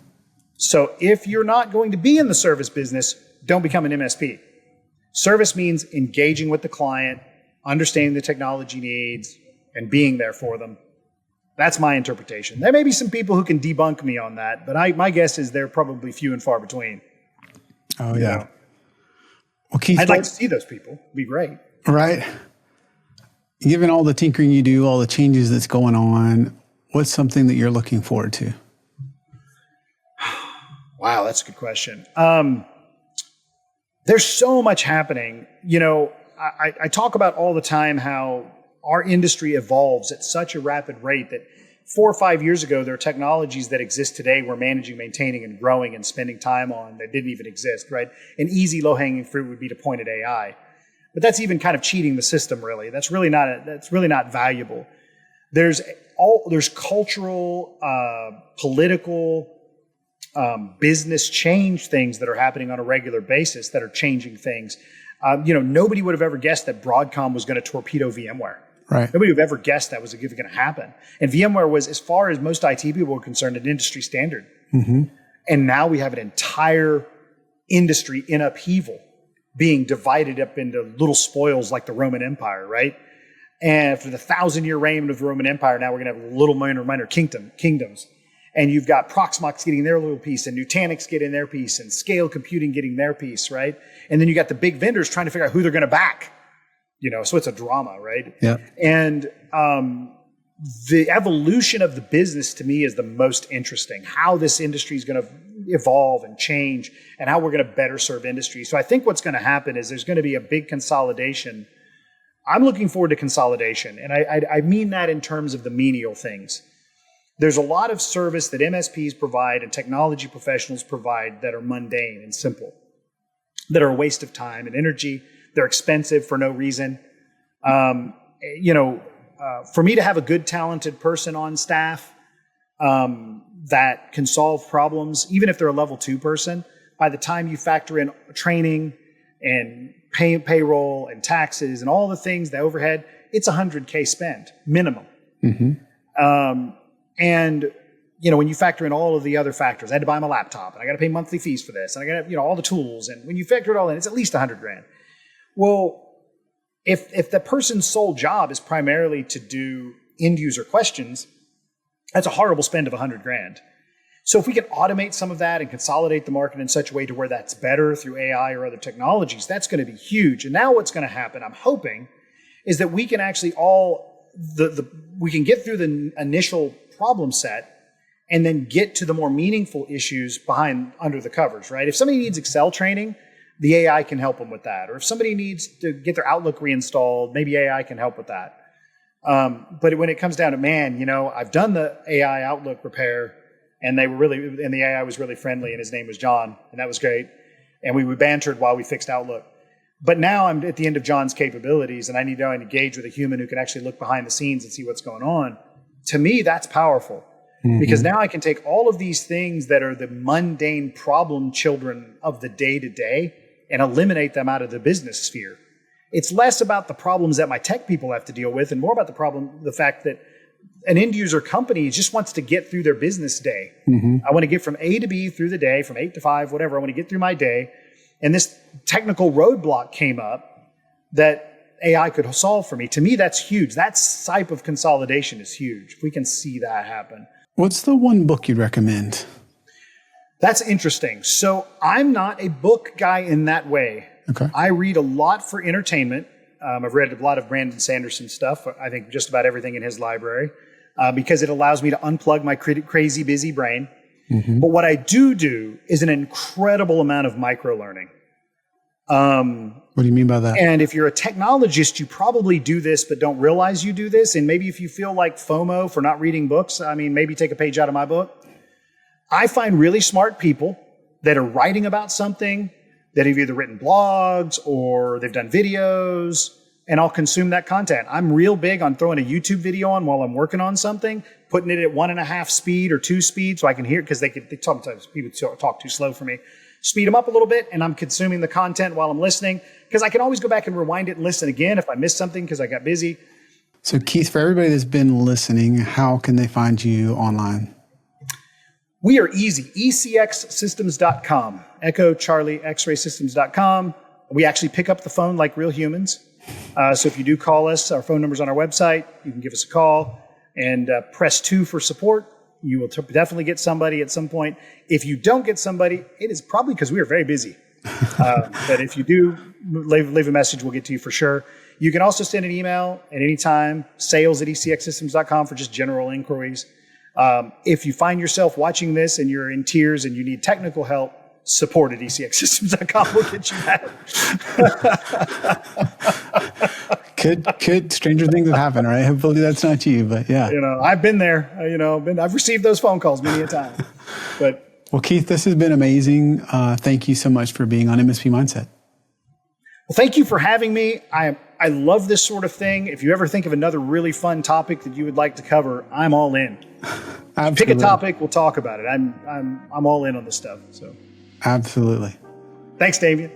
So if you're not going to be in the service business, don't become an MSP. Service means engaging with the client, understanding the technology needs, and being there for them. That's my interpretation. There may be some people who can debunk me on that, but my guess is they're probably few and far between. Oh, yeah. Know? Well, Keith, I'd like to see those people. It'd be great. Right. Given all the tinkering you do, all the changes that's going on, what's something that you're looking forward to? Wow, that's a good question. There's so much happening. I talk about all the time how our industry evolves at such a rapid rate that 4 or 5 years ago, there are technologies that exist today we're managing, maintaining, and growing and spending time on that didn't even exist, right? An easy low-hanging fruit would be to point at AI. But that's even kind of cheating the system, really. That's really not valuable. There's cultural, political, business change things that are happening on a regular basis that are changing things. Nobody would have ever guessed that Broadcom was going to torpedo VMware. Right. Nobody would have ever guessed that was going to happen. And VMware was, as far as most IT people were concerned, an industry standard. Mm-hmm. And now we have an entire industry in upheaval being divided up into little spoils like the Roman Empire, right? And after the 1,000-year reign of the Roman Empire, now we're going to have little minor kingdoms. And you've got Proxmox getting their little piece, and Nutanix getting their piece, and Scale Computing getting their piece, right? And then you got the big vendors trying to figure out who they're going to back. So it's a drama, right? Yeah. And the evolution of the business to me is the most interesting. How this industry is going to evolve and change, and how we're going to better serve industry. So I think what's going to happen is there's going to be a big consolidation. I'm looking forward to consolidation, and I mean that in terms of the menial things. There's a lot of service that MSPs provide and technology professionals provide that are mundane and simple, that are a waste of time and energy. They're expensive for no reason. For me to have a good, talented person on staff that can solve problems, even if they're a level 2 person, by the time you factor in training and payroll and taxes and all the things, the overhead, it's $100K spent minimum. Mm-hmm. When you factor in all of the other factors, I had to buy my laptop and I got to pay monthly fees for this and I got to, all the tools. And when you factor it all in, it's at least $100,000. Well, if the person's sole job is primarily to do end user questions, that's a horrible spend of $100,000. So if we can automate some of that and consolidate the market in such a way to where that's better through AI or other technologies, that's going to be huge. And now what's going to happen, I'm hoping, is that we can actually we can get through the initial problem set and then get to the more meaningful issues under the covers, right? If somebody needs Excel training, the AI can help them with that. Or if somebody needs to get their Outlook reinstalled, maybe AI can help with that. But when it comes down to, I've done the AI Outlook repair and the AI was really friendly and his name was John and that was great. And we bantered while we fixed Outlook. But now I'm at the end of John's capabilities and I need to engage with a human who can actually look behind the scenes and see what's going on. To me, that's powerful. Mm-hmm. Because now I can take all of these things that are the mundane problem children of the day-to-day and eliminate them out of the business sphere. It's less about the problems that my tech people have to deal with and more about the fact that an end user company just wants to get through their business day. Mm-hmm. I want to get from A to B through the day, from 8 to 5, whatever. I want to get through my day. And this technical roadblock came up that AI could solve for me. To me, that's huge. That type of consolidation is huge. If we can see that happen. What's the one book you'd recommend? That's interesting. So I'm not a book guy in that way. Okay. I read a lot for entertainment. I've read a lot of Brandon Sanderson stuff. I think just about everything in his library because it allows me to unplug my crazy busy brain. Mm-hmm. But what I do is an incredible amount of micro learning. What do you mean by that? And if you're a technologist, you probably do this, but don't realize you do this. And maybe if you feel like FOMO for not reading books, I mean, maybe take a page out of my book. I find really smart people that are writing about something, that have either written blogs or they've done videos, and I'll consume that content. I'm real big on throwing a YouTube video on while I'm working on something, putting it at 1.5 speed or 2 speed so I can hear it, because sometimes people talk too slow for me. Speed them up a little bit, and I'm consuming the content while I'm listening, because I can always go back and rewind it and listen again if I missed something because I got busy. So Keith, for everybody that's been listening, how can they find you online? We are easy. ECXsystems.com. Echo Charlie X-ray systems.com. We actually pick up the phone like real humans. So if you do call us, our phone number's on our website. You can give us a call and press 2 for support. You will definitely get somebody at some point. If you don't get somebody, it is probably because we are very busy. But if you do leave a message, we'll get to you for sure. You can also send an email at any time, sales@ecxsystems.com for just general inquiries. If you find yourself watching this and you're in tears and you need technical help, support@ecxsystems.com will get you that. Could stranger things have happened, right? Hopefully that's not you, but yeah. I've been there. I've received those phone calls many a time. But well, Keith, this has been amazing. Thank you so much for being on MSP Mindset. Well, thank you for having me. I love this sort of thing. If you ever think of another really fun topic that you would like to cover, I'm all in. Absolutely. Pick a topic, we'll talk about it. I'm all in on this stuff. So absolutely. Thanks, Damien.